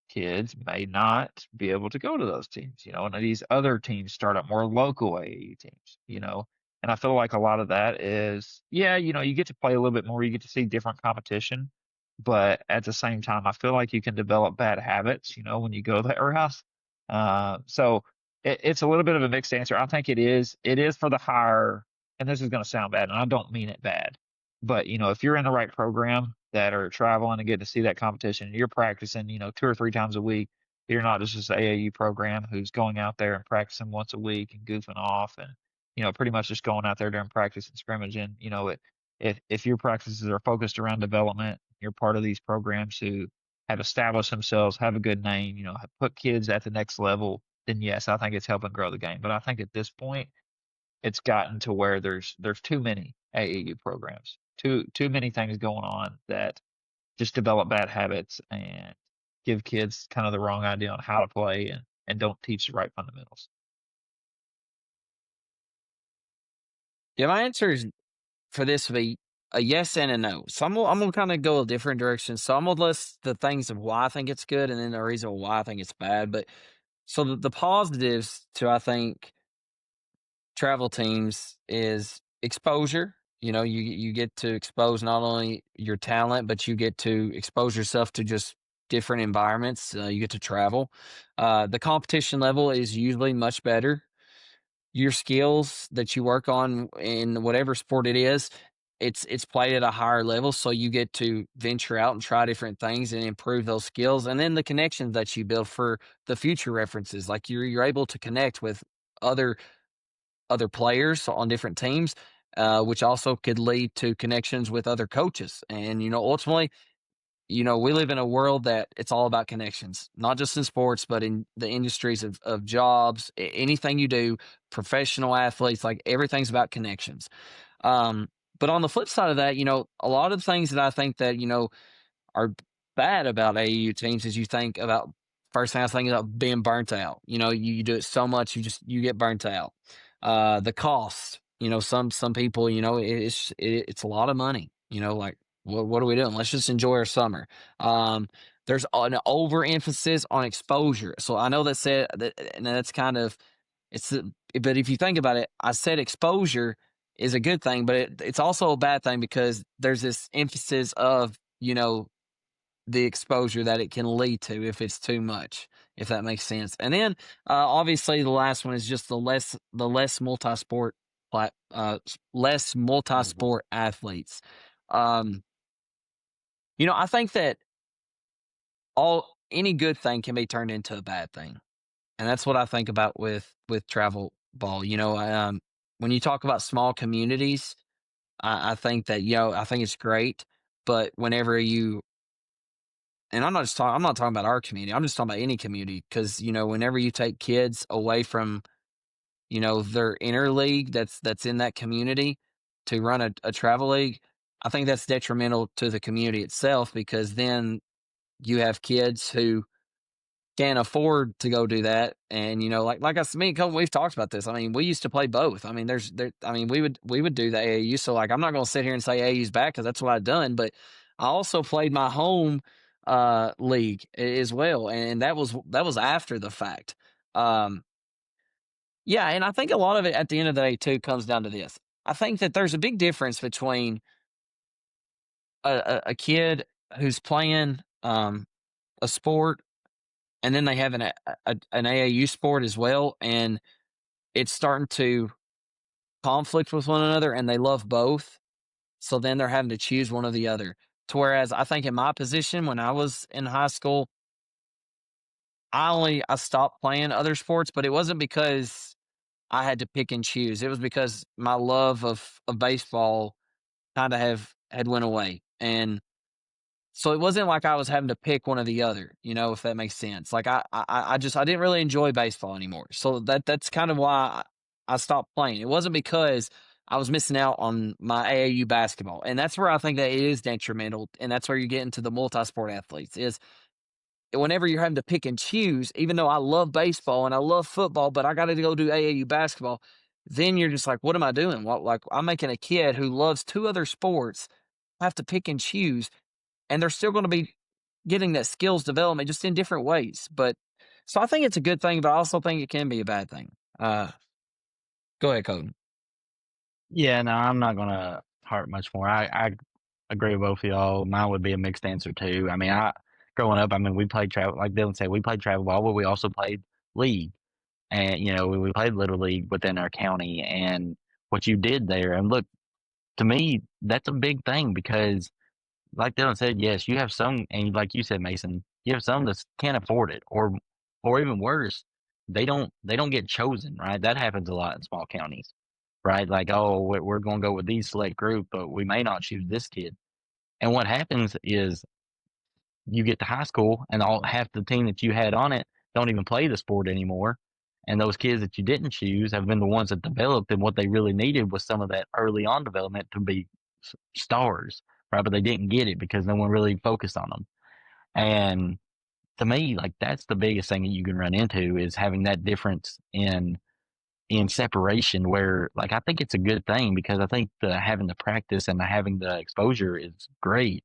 kids may not be able to go to those teams, and these other teams start up more local AAU teams, and I feel like a lot of that is, you get to play a little bit more, you get to see different competition, but at the same time, I feel like you can develop bad habits, when you go that route. So it's a little bit of a mixed answer. I think it is. It is for the higher, and this is going to sound bad, and I don't mean it bad, but if you're in the right program that are traveling and get to see that competition, and you're practicing, 2 or 3 times a week. You're not just this AAU program who's going out there and practicing once a week and goofing off and pretty much just going out there during practice and scrimmage. And if your practices are focused around development, you're part of these programs who have established themselves, have a good name, have put kids at the next level, then yes, I think it's helping grow the game. But I think at this point, it's gotten to where there's too many AAU programs, too many things going on that just develop bad habits and give kids kind of the wrong idea on how to play and don't teach the right fundamentals.
Yeah, my answer is for this would be a yes and a no. So I'm gonna kind of go a different direction. So I'm gonna list the things of why I think it's good, and then the reason why I think it's bad. But so the positives to I think travel teams is exposure. You get to expose not only your talent, but you get to expose yourself to just different environments. You get to travel. The competition level is usually much better. Your skills that you work on in whatever sport it is, it's played at a higher level, so you get to venture out and try different things and improve those skills, and then the connections that you build for the future references, like you're able to connect with other players on different teams, which also could lead to connections with other coaches. And ultimately, we live in a world that it's all about connections, not just in sports, but in the industries of jobs, anything you do, professional athletes, like everything's about connections. Um, but on the flip side of that, a lot of things that I think that, are bad about AAU teams is you think about first thing I was thinking about being burnt out. You do it so much, you get burnt out. The cost, some people, it's a lot of money. Like what are we doing? Let's just enjoy our summer. There's an overemphasis on exposure. So I know that said that, and that's kind of but if you think about it, I said exposure is a good thing, but it's also a bad thing because there's this emphasis of the exposure that it can lead to if it's too much, if that makes sense. And then obviously the last one is just the less multi-sport less multi-sport athletes. Um, I think that any good thing can be turned into a bad thing. And that's what I think about with travel ball. When you talk about small communities, I think that I think it's great, but whenever you and I'm not talking about our community. I'm just talking about any community because whenever you take kids away from their inner league that's in that community to run a travel league, I think that's detrimental to the community itself because then you have kids who can't afford to go do that. And like I said, me and Colton, we've talked about this. I mean, we used to play both. I mean, we would do the AAU. So like, I'm not going to sit here and say AAU's back because that's what I've done. But I also played my home league as well, and that was after the fact. Yeah, and I think a lot of it at the end of the day too comes down to this. I think that there's a big difference between a kid who's playing a sport and then they have an AAU sport as well, and it's starting to conflict with one another, and they love both. So then they're having to choose one or the other. To whereas I think in my position when I was in high school, I stopped playing other sports, but it wasn't because I had to pick and choose. It was because my love of baseball kind of had went away, and so it wasn't like I was having to pick one or the other, if that makes sense. Like I didn't really enjoy baseball anymore. So that's kind of why I stopped playing. It wasn't because I was missing out on my AAU basketball. And that's where I think that it is detrimental. And that's where you get into the multi-sport athletes is whenever you're having to pick and choose, even though I love baseball and I love football, but I got to go do AAU basketball, then you're just like, what am I doing? Like I'm making a kid who loves two other sports have to pick and choose, and they're still going to be getting that skills development just in different ways. But so I think it's a good thing, but I also think it can be a bad thing. Go ahead, Colton.
Yeah, no, I'm not gonna harp much more. I agree with both of y'all. Mine would be a mixed answer too. I mean, growing up, I mean, we played travel, like Dylan said, we played travel ball, but we also played league. And, we played Little League within our county, and what you did there. And look, to me, that's a big thing because, like Dylan said, yes, you have some, and like you said, Mason, you have some that can't afford it, or even worse, they don't get chosen, right? That happens a lot in small counties, right? Like, oh, we're going to go with these select group, but we may not choose this kid. And what happens is you get to high school, and half the team that you had on it don't even play the sport anymore. And those kids that you didn't choose have been the ones that developed, and what they really needed was some of that early on development to be stars, right? But they didn't get it because no one really focused on them. And to me, like, that's the biggest thing that you can run into is having that difference in separation where, like, I think it's a good thing because I think having the practice and having the exposure is great.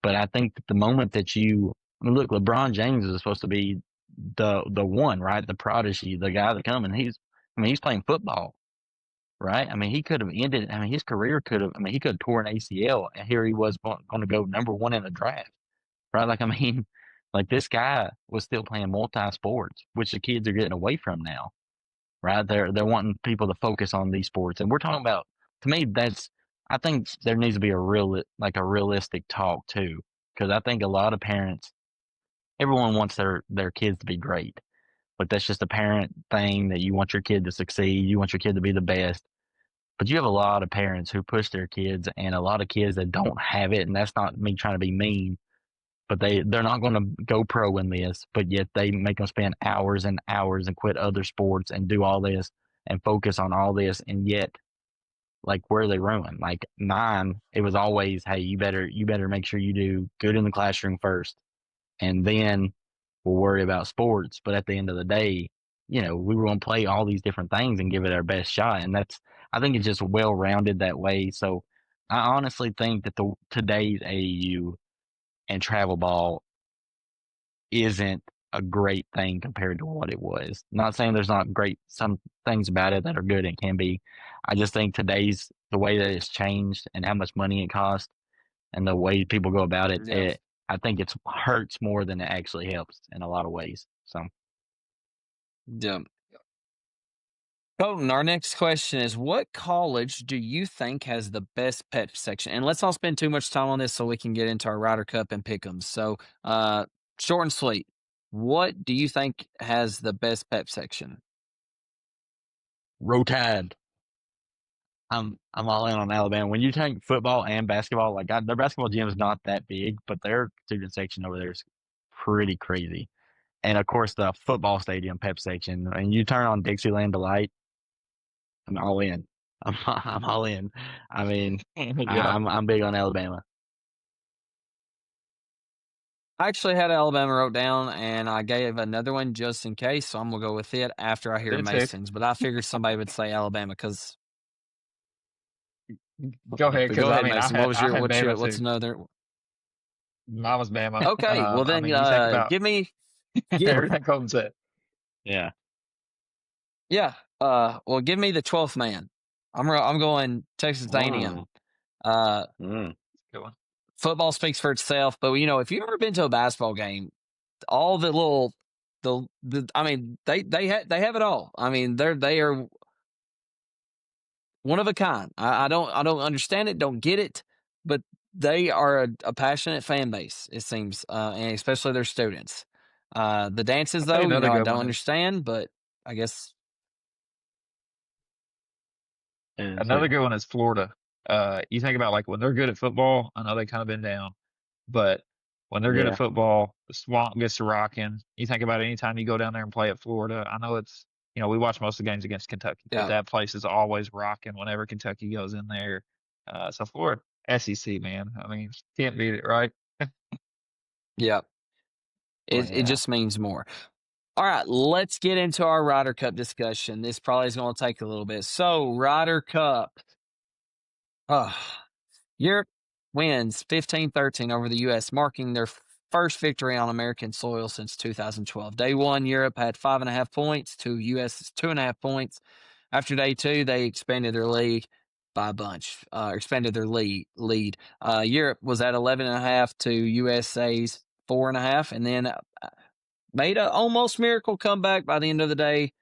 But I think that the moment that look, LeBron James is supposed to be the one, right? The prodigy, the guy that come, and he's playing football, right? I mean, he could have ended. I mean, his career could have. I mean, he could have tore an ACL, and here he was going to go number one in the draft, right? Like, I mean, like this guy was still playing multi sports, which the kids are getting away from now, right? They're wanting people to focus on these sports, and we're talking about. To me, I think there needs to be a realistic talk too, because I think a lot of parents, everyone wants their kids to be great, but that's just a parent thing that you want your kid to succeed, you want your kid to be the best. But you have a lot of parents who push their kids, and a lot of kids that don't have it, and that's not me trying to be mean, but they're not going to go pro in this, but yet they make them spend hours and hours and quit other sports and do all this and focus on all this, and yet, like, where are they ruined? Like mine, it was always, hey, you better make sure you do good in the classroom first, and then we'll worry about sports. But at the end of the day, we were going to play all these different things and give it our best shot, and I think it's just well rounded that way. So I honestly think that today's AAU and travel ball isn't a great thing compared to what it was. Not saying there's not some things about it that are good and can be. I just think the way that it's changed and how much money it costs and the way people go about it,
Yeah.
I think it hurts more than it actually helps in a lot of ways. So,
Yeah. Colton, our next question is, what college do you think has the best pep section? And let's not spend too much time on this so we can get into our Ryder Cup and Pick Ems. So, short and sweet, what do you think has the best pep section?
Roll Tide. I'm all in on Alabama. When you take football and basketball, like their basketball gym is not that big, but their student section over there is pretty crazy. And of course, the football stadium pep section. And you turn on Dixieland Delight, I'm all in. I'm all in. I mean,
Yeah.
I'm big on Alabama.
I actually had Alabama wrote down, and I gave another one just in case, so I'm going to go with it after I hear
Good pick.
Mason's. But I figured somebody would say Alabama because.
Go ahead, because
Go ahead,
I mean,
Mason.
I had Bama
What's
too.
another?
Mine was Bama.
Okay, well
I
then,
mean, you think about
give me.
everything Colton said.
Yeah.
Yeah. Well, give me the 12th man. I'm going Texas A&M.
Good one.
Football speaks for itself, but if you've ever been to a basketball game, all the little I mean, they have it all. I mean, they are one of a kind. I don't understand it, don't get it, but they are a passionate fan base, it seems, and especially their students. The dances,
I'll tell you
though,
another
I
good
don't
one is
understand, but I guess.
another good one is Florida. You think about, like, when they're good at football, I know they kind of been down, but when they're good at
Yeah.
football, the swamp gets to rocking. You think about anytime you go down there and play at Florida. I know it's, we watch most of the games against Kentucky, but
Yeah.
that place is always rocking whenever Kentucky goes in there. So Florida, SEC, man. I mean, can't beat it, right?
Yeah. It just means more. All right, let's get into our Ryder Cup discussion. This probably is going to take a little bit. So, Ryder Cup. Europe wins 15-13 over the U.S., marking their first victory on American soil since 2012. Day one, Europe had 5.5 points to U.S.'s 2.5 points. After day two, they expanded their lead by a bunch, expanded their lead. Europe was at 11.5 to USA's 4.5, and then made a almost miracle comeback. By the end of the day,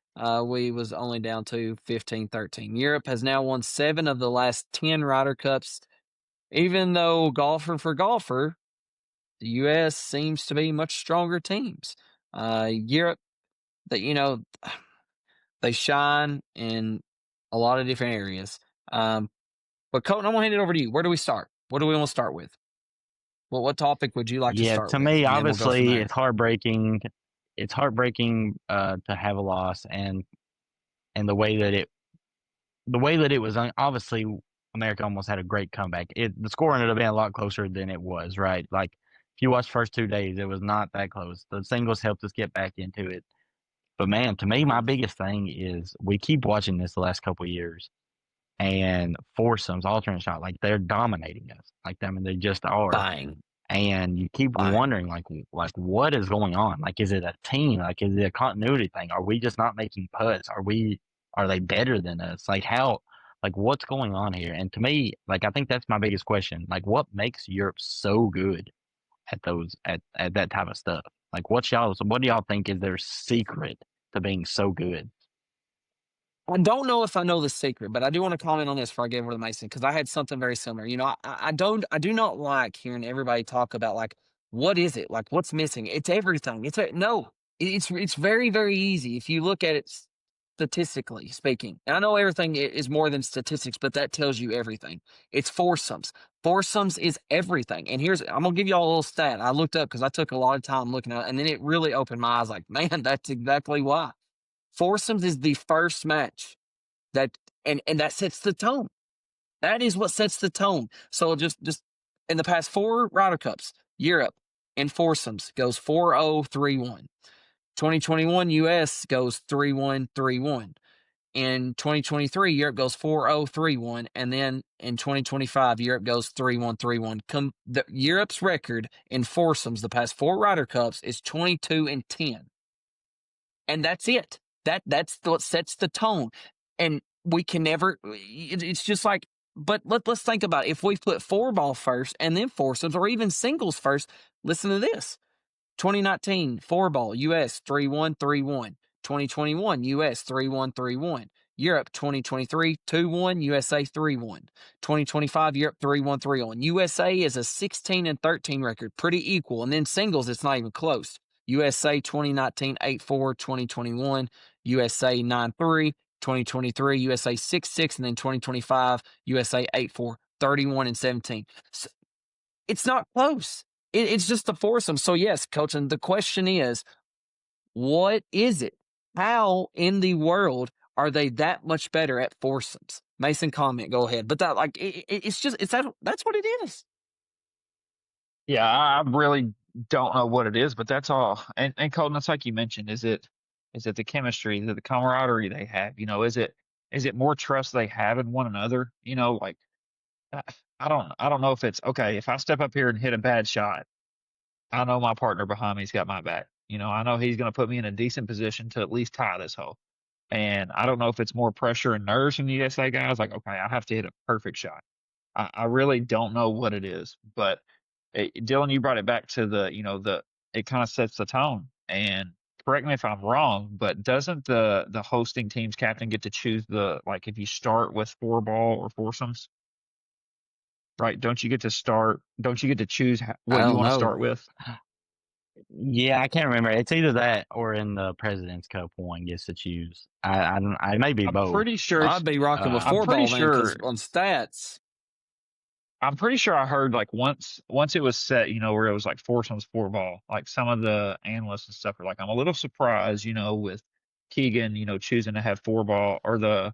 we was only down to 15-13. Europe has now won 7 of the last 10 Ryder Cups. Even though golfer for golfer, the U.S. seems to be much stronger teams. Europe, that they shine in a lot of different areas. But Colton, I'm gonna hand it over to you. Where do we start? What do we want to start with? What topic would you like to
Yeah,
start
to
with?
me,
And then we'll go from
obviously,
there.
it's heartbreaking. It's heartbreaking to have a loss, and the way that it was. Obviously, America almost had a great comeback. The score ended up being a lot closer than it was. Right, like if you watch the first 2 days, it was not that close. The singles helped us get back into it. But man, to me, my biggest thing is we keep watching this the last couple of years, and foursomes, alternate shot, like they're dominating us. Like I mean, they just are.
Bang.
And you keep
Bang.
wondering, like what is going on? Like, is it a team? Like, is it a continuity thing? Are we just not making putts? Are they better than us? Like, what's going on here? And to me, like, I think that's my biggest question. Like, what makes Europe so good at that type of stuff? Like, what do y'all think is their secret to being so good?
I don't know if I know the secret, but I do want to comment on this before I get over to Mason because I had something very similar. I do not like hearing everybody talk about like what is it, like what's missing. It's everything. It's very very easy if you look at it statistically speaking. And I know everything is more than statistics, but that tells you everything. It's foursomes. Foursomes is everything. And I'm gonna give y'all a little stat. I looked up because I took a lot of time looking at it, and then it really opened my eyes. Like, man, that's exactly why. Foursomes is the first match and that sets the tone. That is what sets the tone. So just in the past 4 Ryder Cups, Europe in foursomes goes 4-0, 3-1. 2021 US goes 3-1, 3-1. In 2023, Europe goes 4-0, 3-1, and then in 2025, Europe goes 3-1, 3-1. Europe's record in foursomes the past 4 Ryder Cups is 22-10. And that's it. That's what sets the tone. And we can never. It's just like. But let's think about it. If we put 4-ball first and then foursomes, or even singles first, listen to this: 2019 4-ball US 3-1, 3-1. 2021 US 3-1, 3-1. Europe 2023 2-1, USA 3-1. 2025 Europe 3-1, 3-1. USA is a 16-13 record, pretty equal. And then singles, it's not even close. USA 2019 8-4, 2021 USA 9-3, 2023 USA 6-6, and then 2025 USA 8-4, 31-17. So it's not close. It's just the foursome. So yes, Coach, and the question is, what is it? How in the world are they that much better at foursomes? Mason, comment. Go ahead. But that's what it is.
Yeah, I really don't know what it is, but that's all. And Colton, it's like you mentioned, is it the chemistry, is it the camaraderie they have? Is it more trust they have in one another? Like I don't know if it's okay. If I step up here and hit a bad shot, I know my partner behind me's got my back. I know he's going to put me in a decent position to at least tie this hole. And I don't know if it's more pressure and nerves from the USA guys. Like, okay, I have to hit a perfect shot. I really don't know what it is, but Dylan, you brought it back to it kind of sets the tone. And correct me if I'm wrong, but doesn't the hosting team's captain get to choose if you start with 4-ball or foursomes, right? Don't you get to choose what you want to start with?
Yeah, I can't remember. It's either that or in the President's Cup, one gets to choose. I may be
I'm
both.
pretty sure
I'd be rocking with
I'm
4-ball
pretty
then, because
sure
on stats.
I'm pretty sure I heard once it was set, where it was like foursomes 4-ball, like some of the analysts and stuff are like, I'm a little surprised, with Keegan, choosing to have 4-ball or the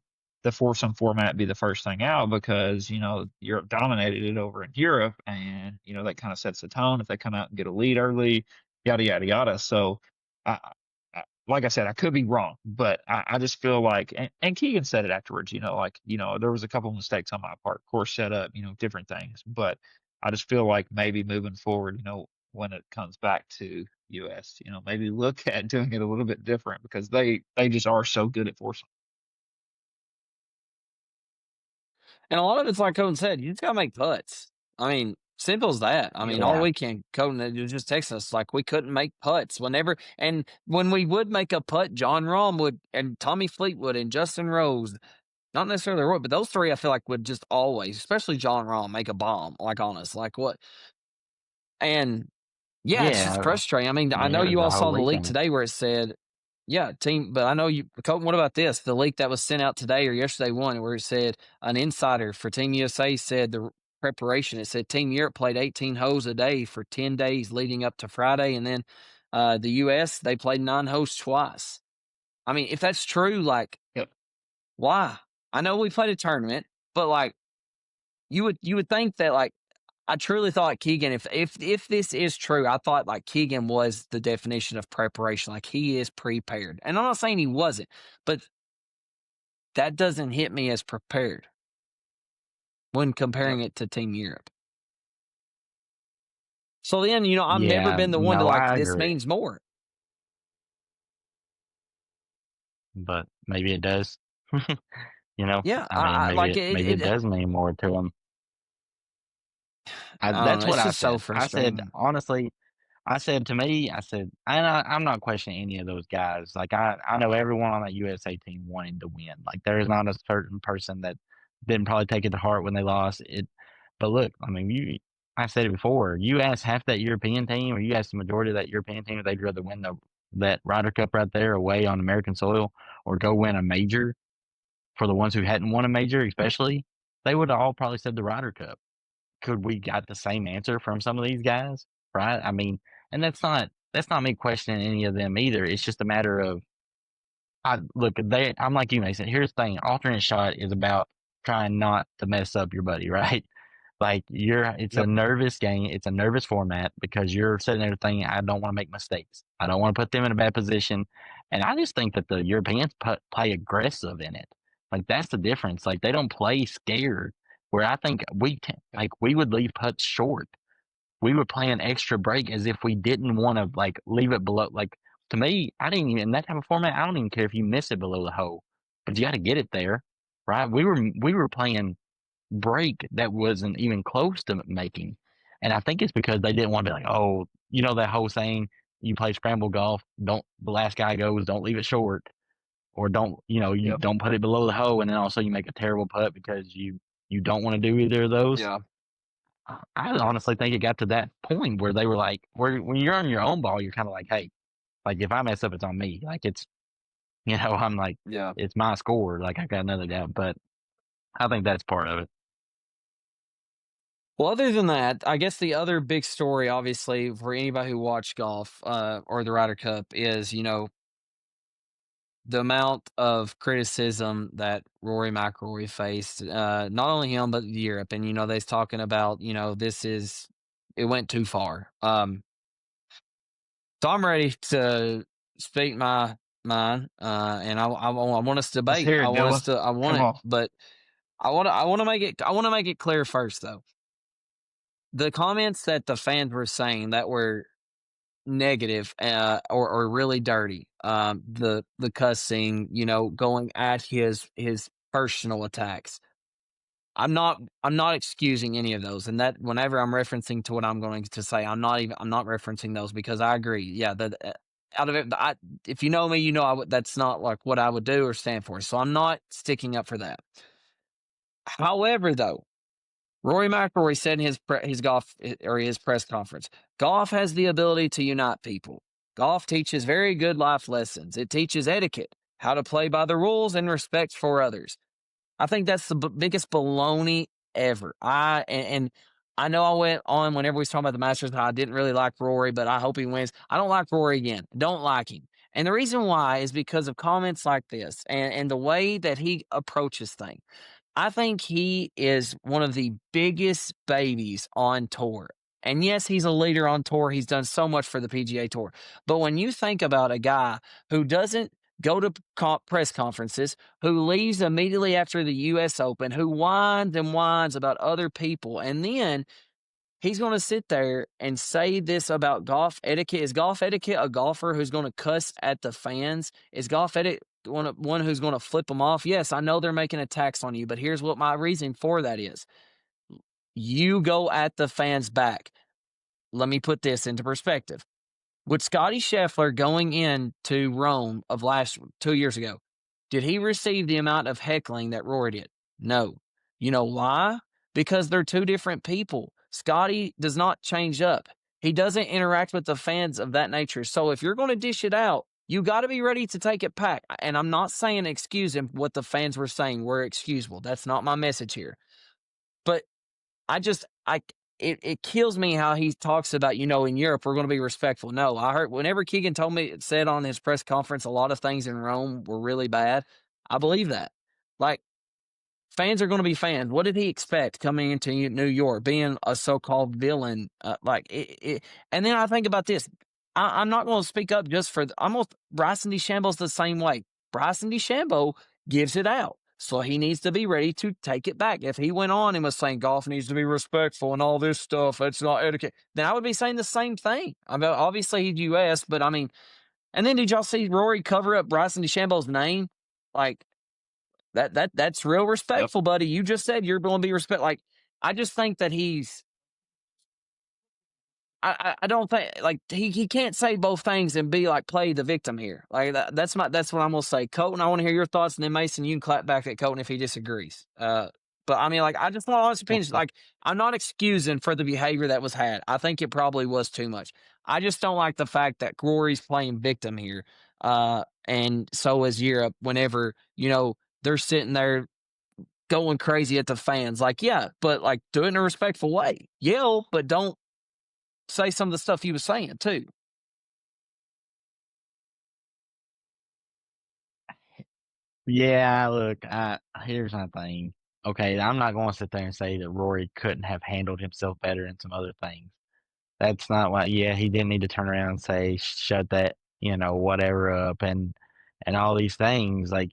foursome format be the first thing out because, Europe dominated it over in Europe and, that kind of sets the tone if they come out and get a lead early, yada, yada, yada. So like I said, I could be wrong, but I just feel like, and Keegan said it afterwards, there was a couple of mistakes on my part, course setup, different things, but I just feel like maybe moving forward, when it comes back to US, maybe look at doing it a little bit different because they just are so good at foursome.
And a lot of it's like Cohen said, you just got to make putts. I mean, Simple as that. I mean, all
Yeah.
weekend, Conan was just texting us like we couldn't make putts whenever. And when we would make a putt, John Rahm would, and Tommy Fleetwood and Justin Rose, not necessarily Roy, but those three I feel like would just always, especially John Rahm, make a bomb like on us. Like what? And yeah, it's just
Yeah.
frustrating. I mean,
I
I
mean,
know
it was
you
the
all
whole
saw the leak
weekend.
today where it said, yeah, team, but I know you, Colton, what about this? The leak that was sent out today or yesterday one where it said an insider for Team USA said the preparation, it said Team Europe played 18 holes a day for 10 days leading up to Friday. And then the US, they played 9 holes twice. I mean, if that's true, like,
Yep.
why? I know we played a tournament, but like, you would think that like I truly thought Keegan, if this is true, I thought like Keegan was the definition of preparation. Like he is prepared. And I'm not saying he wasn't, but that doesn't hit me as prepared when comparing it to Team Europe. So then, I've never
Yeah.
been the one to
No,
like,
I
this
agree.
means more.
But maybe it does.
Yeah.
I mean,
I like
maybe it does mean more to them.
I don't
That's
know.
what
It's
I
just so
said. I said,
frustrating.
honestly, I said to me, I said, and I'm not questioning any of those guys. Like I know everyone on that USA team wanted to win. Like there is not a certain person that didn't probably take it to heart when they lost it. But look, I mean, I said it before. You ask half that European team, or you ask the majority of that European team if they'd rather win that Ryder Cup right there away on American soil, or go win a major. For the ones who hadn't won a major, especially, they would have all probably said the Ryder Cup. Could we got the same answer from some of these guys, right? I mean, and that's not me questioning any of them either. It's just a matter of I'm like you, Mason. Here's the thing: alternate shot is about trying not to mess up your buddy, right? Like it's a
Yep.
nervous game. It's a nervous format because you're sitting there thinking, I don't want to make mistakes. I don't want to put them in a bad position. And I just think that the Europeans play aggressive in it. Like that's the difference. Like they don't play scared. Where I think we would leave putts short. We would play an extra break as if we didn't want to like leave it below. Like to me, I didn't even in that type of format. I don't even care if you miss it below the hole, but you got to get it there, right? We were playing break that wasn't even close to making. And I think it's because they didn't want to be like, oh, that whole saying, you play scramble golf, don't the last guy goes, don't leave it short, or don't, you
Yep.
don't put it below the hole, and then also you make a terrible putt because you don't want to do either of those.
Yeah.
I honestly think it got to that point where they were like, when you're on your own ball, you're kind of like, hey, like if I mess up, it's on me. Like it's, I'm like,
Yeah.
it's my score. Like I got another doubt, but I think that's part of it.
Well, other than that, I guess the other big story, obviously, for anybody who watched golf or the Ryder Cup is, the amount of criticism that Rory McIlroy faced, not only him, but Europe. And, they're talking about, it went too far. So I'm ready to speak my mind, and I want us to
Let's
debate.
hear it, Dylan.
I want
Come
it,
on.
but I want to make it clear first, though. The comments that the fans were saying that were negative or really dirty, the cussing, going at his personal attacks. I'm not excusing any of those, and that whenever I'm referencing to what I'm going to say, I'm not referencing those because I agree. Yeah, out of it, if you know me, that's not like what I would do or stand for. So I'm not sticking up for that. However, though, Rory McIlroy said in his press conference, golf has the ability to unite people. Golf teaches very good life lessons. It teaches etiquette, how to play by the rules, and respect for others. I think that's the biggest baloney ever. And I know I went on whenever we was talking about the Masters, how I didn't really like Rory, but I hope he wins. I don't like Rory again. Don't like him. And the reason why is because of comments like this and the way that he approaches things. I think he is one of the biggest babies on tour. And yes, he's a leader on tour. He's done so much for the PGA Tour. But when you think about a guy who doesn't go to press conferences, who leaves immediately after the U.S. Open, who whines and whines about other people, and then he's going to sit there and say this about golf etiquette. Is golf etiquette a golfer who's going to cuss at the fans? Is golf etiquette one who's going to flip them off? Yes, I know they're making attacks on you, but here's what my reason for that is. you go at the fans back. Let me put this into perspective. With Scotty Scheffler going into Rome of 2 years ago, did he receive the amount of heckling that Rory did? No. You know why? Because they're two different people. Scotty does not change up. He doesn't interact with the fans of that nature. So if you're going to dish it out, you got to be ready to take it back. And I'm not saying excuse him. What the fans were saying were excusable. That's not my message here. But it kills me how he talks about, in Europe, we're going to be respectful. No, I heard whenever Keegan said on his press conference, a lot of things in Rome were really bad. I believe that. Like, fans are going to be fans. What did he expect coming into New York, being a so-called villain? And then I think about this. I'm not going to speak up just for Bryson DeChambeau's the same way. Bryson DeChambeau gives it out. So he needs to be ready to take it back. If he went on and was saying golf needs to be respectful and all this stuff, it's not etiquette, then I would be saying the same thing. I mean, obviously he's U.S., but I mean, and then did y'all see Rory cover up Bryson DeChambeau's name? Like, that's real respectful, buddy. You just said you're going to be respect. Like, I just think that I don't think he can't say both things and be like play the victim here. Like that's what I'm gonna say. Colton, I want to hear your thoughts, and then Mason, you can clap back at Colton if he disagrees. But I mean, like I just want honest opinions. Like I'm not excusing for the behavior that was had. I think it probably was too much. I just don't like the fact that Rory's playing victim here. And so is Europe. Whenever they're sitting there going crazy at the fans, like yeah, but like do it in a respectful way. Yell, but don't say some of the stuff he was saying too.
Yeah, look, here's my thing. Okay, I'm not going to sit there and say that Rory couldn't have handled himself better in some other things. That's not why. Yeah, he didn't need to turn around and say shut that, whatever up and all these things. Like,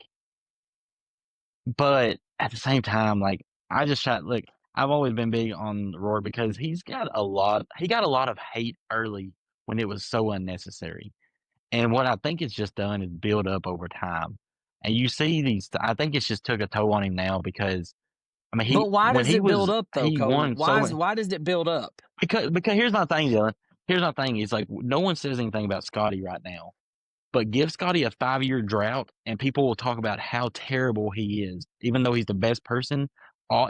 but at the same time, like I just try. Look, I've always been big on Rory because he got a lot of hate early when it was so unnecessary. And what I think it's just done is build up over time. And you see these, I think it's just took a toll on him now because, I mean,
But why does it build up though,
he
Cole?
won so
Why does it build up?
because here's my thing, Dylan. Here's my thing. It's like no one says anything about Scotty right now. But give Scotty a 5-year drought, and people will talk about how terrible he is, even though he's the best person.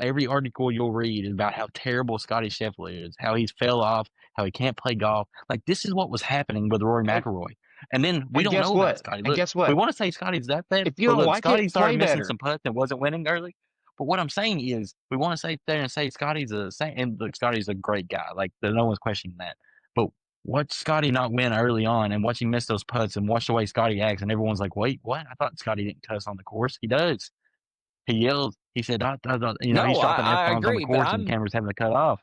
Every article you'll read is about how terrible Scotty Scheffler is, how he's fell off, how he can't play golf. Like this is what was happening with Rory McIlroy, and then we don't know that Scotty. Look,
guess what?
we want to say Scotty's that bad.
If you don't like
Scotty
it,
started
play
missing
better.
some putts and wasn't winning early. But what I'm saying is, we want to say there and say Scotty's and look, Scotty's a great guy. Like no one's questioning that. But watch Scotty not win early on and watch him miss those putts and watch the way Scotty acts. And everyone's like, wait, what? I thought Scotty didn't cuss on the course. He does. He yells. He said,
No,
he's dropping F-bombs on the
agree,
course
but
and the camera's having to cut off.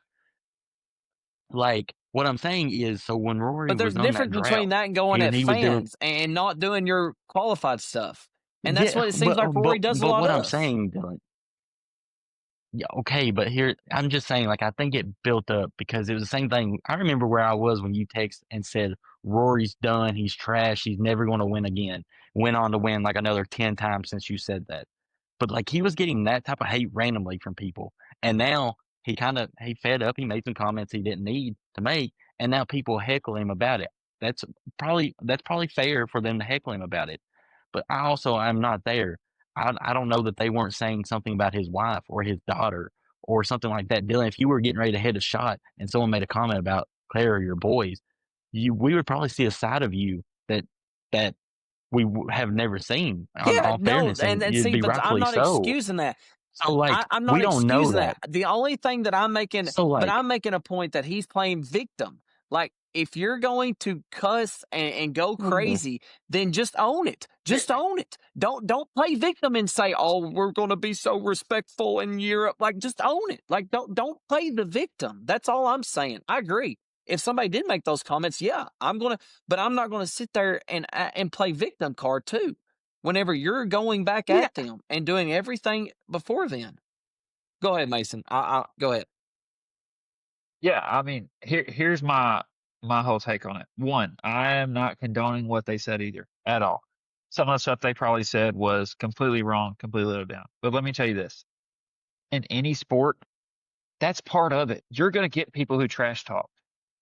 Like, what I'm saying is, so when Rory
But there's
was
a
on
difference
that
between
drought,
that and going at
he was doing,
fans and not doing your qualified stuff. And that's
yeah,
what it seems like Rory does a
but
lot
what
of.
I'm saying, Dylan, yeah, okay, but here I'm just saying, like I think it built up because it was the same thing. I remember where I was when you text and said Rory's done, he's trash, he's never going to win again. Went on to win like another 10 times since you said that. But like he was getting that type of hate randomly from people, and now he fed up. He made some comments he didn't need to make, and now people heckle him about it. That's probably fair for them to heckle him about it. But I'm not there. I don't know that they weren't saying something about his wife or his daughter or something like that. Dylan, if you were getting ready to hit a shot and someone made a comment about Claire or your boys, we would probably see a side of you that we have never seen.
Yeah,
All fairness, and
and
you'd
see,
be
but I'm
rightfully
not
so.
excusing that.
So like
I'm
we
not
don't know
excusing
that.
The only thing that I'm making,
So like,
but I'm making a point that he's playing victim. Like if you're going to cuss and go crazy, then just own it. Just own it. Don't play victim and say, "Oh, we're going to be so respectful in Europe." Like just own it. Like don't play the victim. That's all I'm saying. I agree. If somebody did make those comments, yeah, but I'm not gonna sit there and play victim card too. Whenever you're going back at them and doing everything before then. Go ahead, Mason. Go ahead.
Yeah, I mean, here's my whole take on it. One, I am not condoning what they said either at all. Some of the stuff they probably said was completely wrong, completely low down. But let me tell you this: in any sport, That's part of it. You're going to get people who trash talk.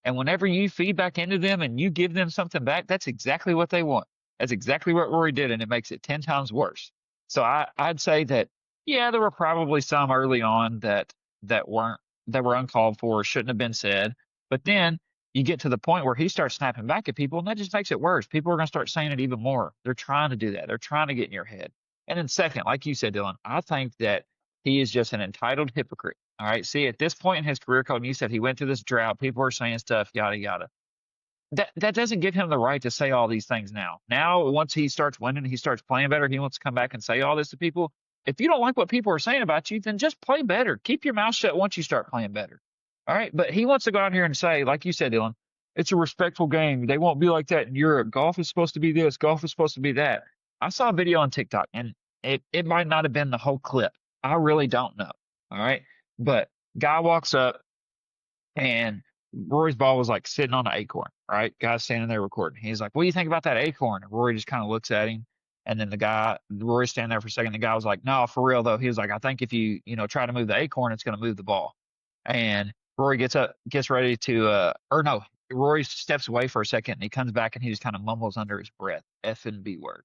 And whenever you feed back into them and you give them something back, that's exactly what they want. That's exactly what Rory did, and it makes it 10 times worse. So I'd say that, yeah, there were probably some early on that were uncalled for, shouldn't have been said. But then you get to the point where he starts snapping back at people, and that just makes it worse. People are going to start saying it even more. They're trying to do that. They're trying to get in your head. And then second, like you said, Dylan, I think that he is just an entitled hypocrite. All right. See, at this point in his career, Colton, you said he went through this drought. People are saying stuff, yada, yada. That doesn't give him the right to say all these things now. Now, once he starts winning, he starts playing better, he wants to come back and say all this to people. If you don't like what people are saying about you, then just play better. Keep your mouth shut once you start playing better. All right. But he wants to go out here and say, like you said, Dylan, it's a respectful game. They won't be like that in Europe. Golf is supposed to be this. Golf is supposed to be that. I saw a video on TikTok, and it might not have been the whole clip. I really don't know. All right. But guy walks up, and Rory's ball was like sitting on an acorn, right? Guy's standing there recording. He's like, "What do you think about that acorn?" And Rory just kind of looks at him. And then Rory's standing there for a second. The guy was like, "No, for real though." He was like, "I think if you try to move the acorn, it's going to move the ball." And Rory gets ready to, or no, Rory steps away for a second, and he comes back and he just kind of mumbles under his breath, F and B word.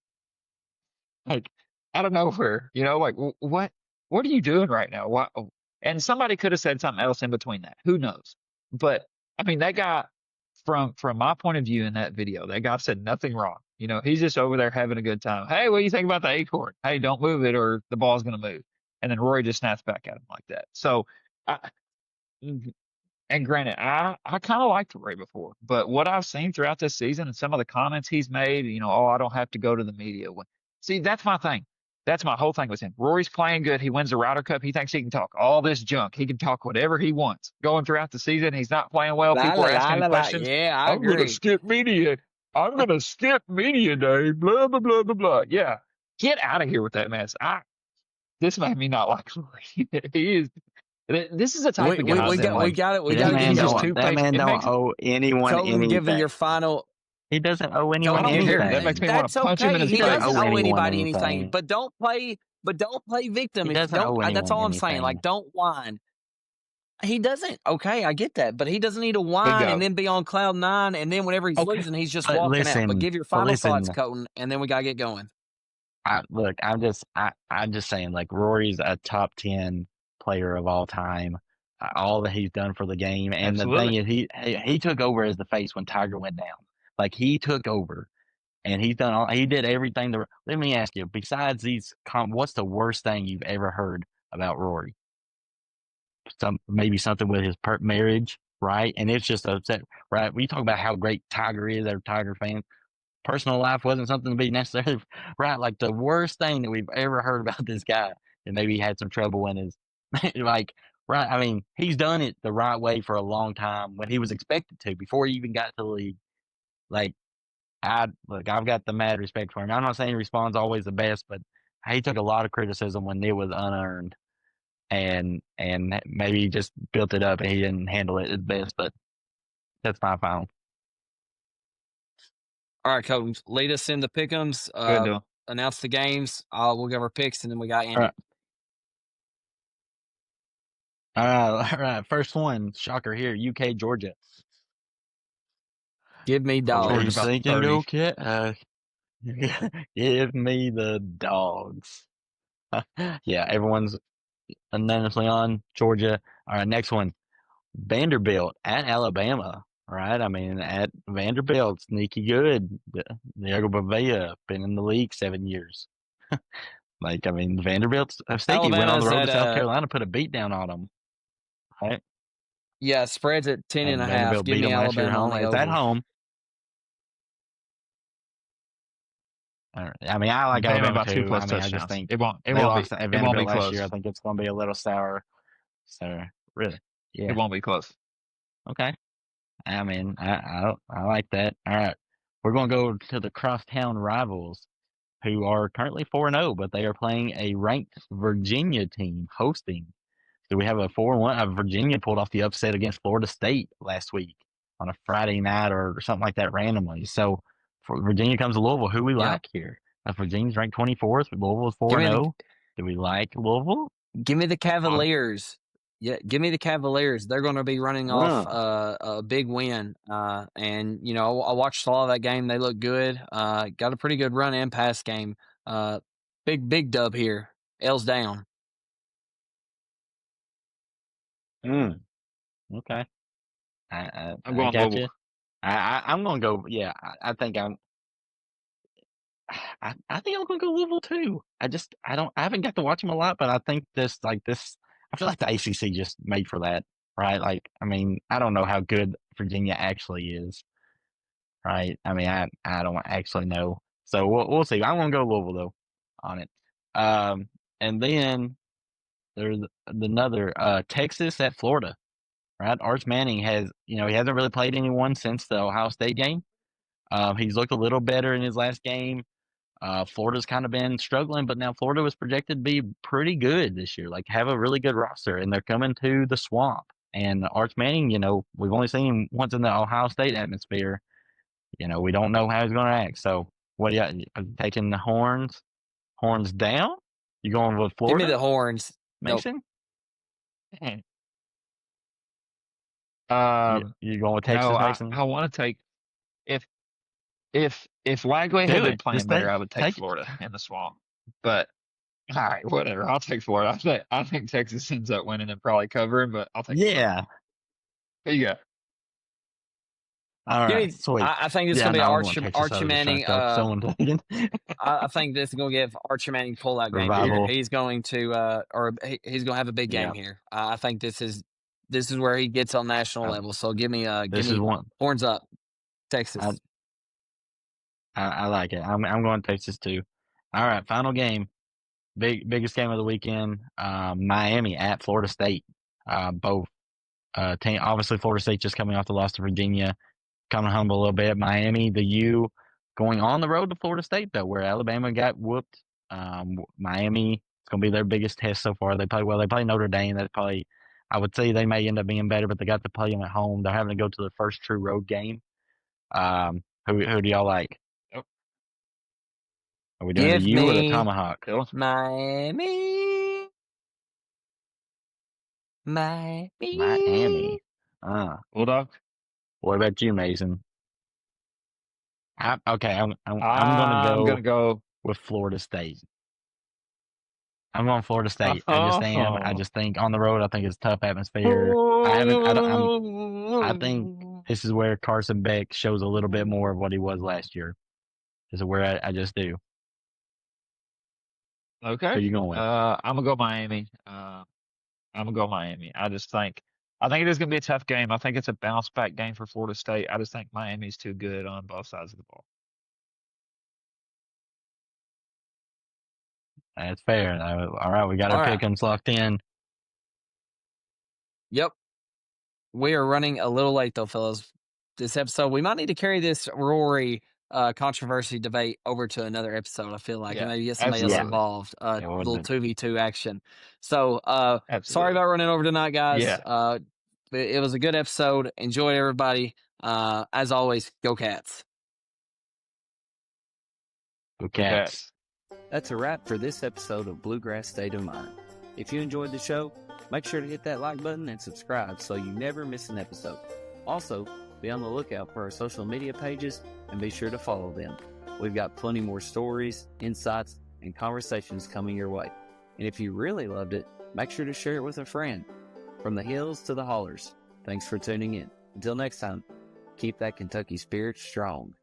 Like, out of nowhere, like, what are you doing right now? What? And somebody could have said something else in between that. Who knows? But I mean, that guy, from my point of view in that video, that guy said nothing wrong. He's just over there having a good time. Hey, what do you think about the acorn? Hey, don't move it or the ball's going to move. And then Rory just snaps back at him like that. So, and granted, I kind of liked Rory before, but what I've seen throughout this season and some of the comments he's made, I don't have to go to the media. See, that's my thing. That's my whole thing with him. Rory's playing good. He wins the Ryder Cup. He thinks he can talk all this junk. He can talk whatever he wants. Going throughout the season, he's not playing well. People are asking him questions.
Yeah, I agree.
I'm going to skip media. I'm going to skip media day. Blah, blah, blah, blah, blah. Yeah. Get out of here with that mess. This made me not like Rory. He is. This is a type of guy.
We got it.
That man don't owe anyone anything.
Give me your final.
He doesn't owe anyone anything.
That makes me want to punch him in his face.
He doesn't owe anybody anything. But don't play victim. That's all I'm saying. Like, don't whine. He doesn't. Okay, I get that. But he doesn't need to whine and then be on cloud nine. And then whenever he's losing, he's just walking out. But give your final thoughts, Colton, and then we got to get going.
I'm just saying, like, Rory's a top 10 player of all time. All that he's done for the game. And Absolutely. The thing is, he took over as the face when Tiger went down. Like, he took over, and he did everything. Let me ask you, besides these, what's the worst thing you've ever heard about Rory? Maybe something with his marriage, right? And it's just upset, right? We talk about how great Tiger is, they're Tiger fans. Personal life wasn't something to be necessary, right? Like, the worst thing that we've ever heard about this guy, and maybe he had some trouble in his, like, right? I mean, he's done it the right way for a long time when he was expected to, before he even got to the league. Like, I've got the mad respect for him. I'm not saying he responds always the best, but he took a lot of criticism when it was unearned, and maybe he just built it up and he didn't handle it at best. But that's my final.
All right, Coach, lead us in the Pick Ems. Announce the games. We'll give our picks, and then we got Andy.
All right. First one, shocker here, UK, Georgia.
Give me dogs.
Okay. Give me the dogs. Yeah, everyone's unanimously on Georgia. All right, next one, Vanderbilt at Alabama. Right, I mean, at Vanderbilt, sneaky good. Diego Bavia, been in the league 7 years. Like, I mean, Vanderbilt's sneaky. Went on the road to South Carolina, put a beat down on them. Right.
Yeah, spreads at 10.5. Give me Alabama.
It's at home. I mean, I like Alabama
about
too.
2+ touchdowns.
I just think
it won't be close.
Last year. I think it's going to be a little sour. So, really, yeah,
it won't be close.
Okay. I mean, I like that. All right, we're going to go to the crosstown rivals, who are currently 4-0, but they are playing a ranked Virginia team hosting. So we have a 4-1. Virginia pulled off the upset against Florida State last week on a Friday night or something like that randomly. So for Virginia comes to Louisville. Who we like here? Virginia's ranked 24th. Louisville's 4-0. Do we like Louisville?
Give me the Cavaliers. Yeah, give me the Cavaliers. They're going to be running off a big win. And, you know, I watched a lot of that game. They look good. Got a pretty good run and pass game. Big dub here. L's down.
Okay.
I'm
I
going
got
Louisville.
you. I'm going to go. Yeah, I think I think I'm going to go Louisville too. I haven't got to watch them a lot, but I think this, I feel like the ACC just made for that, right? Like, I mean, I don't know how good Virginia actually is, right? I mean, I don't actually know. So we'll see. I'm going to go Louisville though on it. And then there's another, Texas at Florida, right? Arch Manning he hasn't really played anyone since the Ohio State game. He's looked a little better in his last game. Florida's kind of been struggling, but now Florida was projected to be pretty good this year, like have a really good roster, and they're coming to the Swamp. And Arch Manning, we've only seen him once in the Ohio State atmosphere. We don't know how he's going to act. So, what do you taking the horns? Horns down? You going with
Give
Florida?
me the horns. Nope.
Mason?
Um,
You going with Texas,
no,
Mason?
I want to take if Wagley had been playing
Just
better, I would take
take it.
Florida in the Swamp. But all right, whatever. I'll take Florida. I think Texas ends up winning and probably covering, but I'll take Florida.
Yeah.
Here you go.
All right. Sweet.
I think this is going to be Archie Manning.
Someone taking.
I think this is going to give Archie Manning pull-out game here. He's going to he's going to have a big game here. I think this is where he gets on national level. So give me horns up, Texas.
I like it. I'm going Texas too. All right, final game, biggest game of the weekend. Miami at Florida State. Both team. Obviously, Florida State just coming off the loss to Virginia, coming humble a little bit. Miami, the U, going on the road to Florida State though, where Alabama got whooped. Miami, it's going to be their biggest test so far. They play well. They play Notre Dame. That's probably, I would say they may end up being better, but they got to play them at home. They're having to go to their first true road game. Who do y'all like? Are we doing the U or the Tomahawk?
Miami.
Bulldog.
What about you, Mason? I'm going to go with Florida State. I'm going Florida State. I just think on the road, I think it's a tough atmosphere. I think this is where Carson Beck shows a little bit more of what he was last year. This is where I just do.
Okay.
Who you going with?
I'm gonna go Miami. I just think it is gonna be a tough game. I think it's a bounce back game for Florida State. I just think Miami's too good on both sides of the ball.
That's fair. All right, we got our pick 'ems locked in.
Yep. We are running a little late though, fellas. This episode, we might need to carry this Rory controversy debate over to another episode. I feel like and maybe get somebody else involved. Little 2v2 action. So sorry about running over tonight, guys.
Yeah.
It was a good episode. Enjoy everybody. As always, go Cats.
Go Cats.
That's a wrap for this episode of Bluegrass State of Mind. If you enjoyed the show, make sure to hit that like button and subscribe so you never miss an episode. Also, be on the lookout for our social media pages and be sure to follow them. We've got plenty more stories, insights, and conversations coming your way. And if you really loved it, make sure to share it with a friend. From the hills to the hollers, thanks for tuning in. Until next time, keep that Kentucky spirit strong.